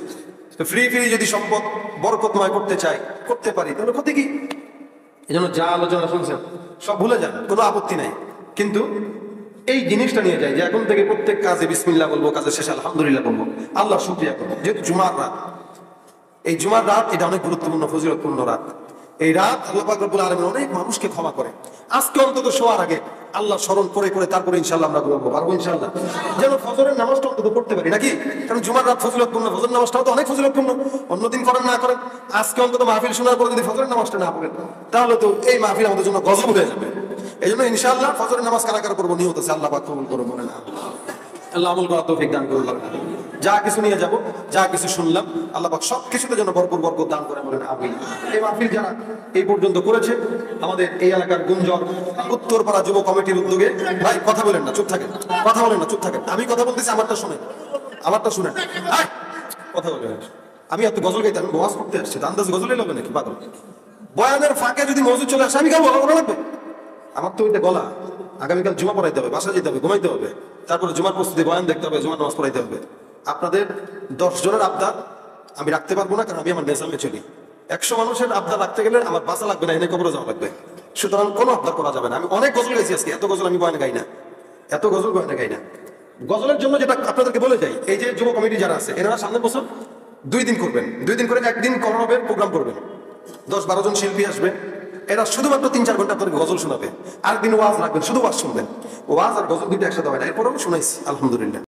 ফ্রি যদি সম্পদ বরকতময় করতে চাই, করতে পারি, তাহলে ক্ষতি কি? এই জন্য যা আলোচনা শুনছেন সব ভুলে যান, কোনো আপত্তি নাই। কিন্তু এই জিনিসটা নিয়ে যায় যে এখন থেকে প্রত্যেক কাজে বিসমিল্লাহ বলবো, কাজের শেষে আলহামদুলিল্লাহ বলবো, আল্লাহ শুকরিয়া করবো। যেহেতু জুমার রাত, এই জুমার রাত এটা অনেক গুরুত্বপূর্ণ, ফজিলতপূর্ণ রাত। এই রাত আল্লাহ পাক রব্বুল আলামিন অনেক মানুষকে ক্ষমা করে। আজকে অন্তত শোয়ার আগে আল্লাহ স্মরণ করে করে তারপরে ইনশাআল্লাহ আমরা ঘুমাবো, পারবো ইনশাআল্লাহ। যেন ফজরের নামাজটা অন্তত পড়তে পারি, নাকি? কারণ জুমার রাত ফজিলতপূর্ণ, ফজর নামাজটাও তো অনেক ফজিলতপূর্ণ। অন্যদিন করেন না করেন, আজকে অন্তত মাহফিল শোনার পরে যদি ফজরের নামাজটা না পড়েন, তাহলে তো এই মাহফিল আমাদের জন্য গজব হয়ে যাবে। এই জন্য ইনশাআল্লাহ ফজরের নামাজ কারা কারা করবো নিয়ত আছে, আল্লাহ পাক কবুল করুন, বলেন আল্লাহ আমল করার তৌফিক দান করুন। যা কিছু নিয়ে যাব, যা কিছু শুনলাম, আল্লাহ পাক সব কিছুতে যেন ভরপুর বরকত দান করে, বলেন আমিন। এই মাহফিল যারা এই পর্যন্ত করেছে, আমাদের এই এলাকার গুঞ্জন উত্তরপাড়া যুব কমিটির উদ্যোগে, ভাই কথা বলেন না, চুপ থাকেন, কথা বলেন না, চুপ থাকেন। আমি কথা বলতেছি, আমারটা শুনেন, আমারটা শুনেন, কথা বলবেন। আমি এত গজল গাইতে, আমি ওয়াজ করতে আসছি, আন্দাজ গজলই লাগবে নাকি পাগল? বয়ানের ফাঁকে যদি মজুদ চলে আসে, আমি গাবো, ওরা লাগবে? আমার তো ওইটা গলা। আগামীকাল জুমা পড়াইতে হবে, বাসা যেতে হবে, ঘুমাইতে হবে, তারপরে জুমার প্রস্তুতি, বয়ান দেখতে হবে, জুমার নামাজ পড়াইতে হবে। আপনাদের 10 জনের আবদার আমি রাখতে পারবো না, কারণ আমি আমার নেজামে চলি। 100 মানুষের আবদার রাখতে গেলে আমার বাসা লাগবে না, এনে কবরে যাওয়া লাগবে। সুতরাং কোনো আবদার করা যাবে না। আমি অনেক গজল গাইছি আজকে, এত গজল আমি বয়ানে গাই না, এত গজল বয়ানে গাই না। গজলের জন্য যেটা আপনাদেরকে বলে যাই, এই যে যুব কমিটি যারা আছে, এনারা সামনের বছর 2 দিন করবেন, 2 দিন করে একদিন কর্মবের প্রোগ্রাম করবেন, 10-12 জন শিল্পী আসবে, এরা শুধুমাত্র 3-4 ঘন্টা আপনাদের গজল শোনাবে। আরেকদিন ওয়াজ রাখবেন, শুধু ওয়াজ শুনবেন। ওয়াজ আর গজল দুইটা একসাথে হয় না, এরপরেও শুনাইছি আলহামদুলিল্লাহ।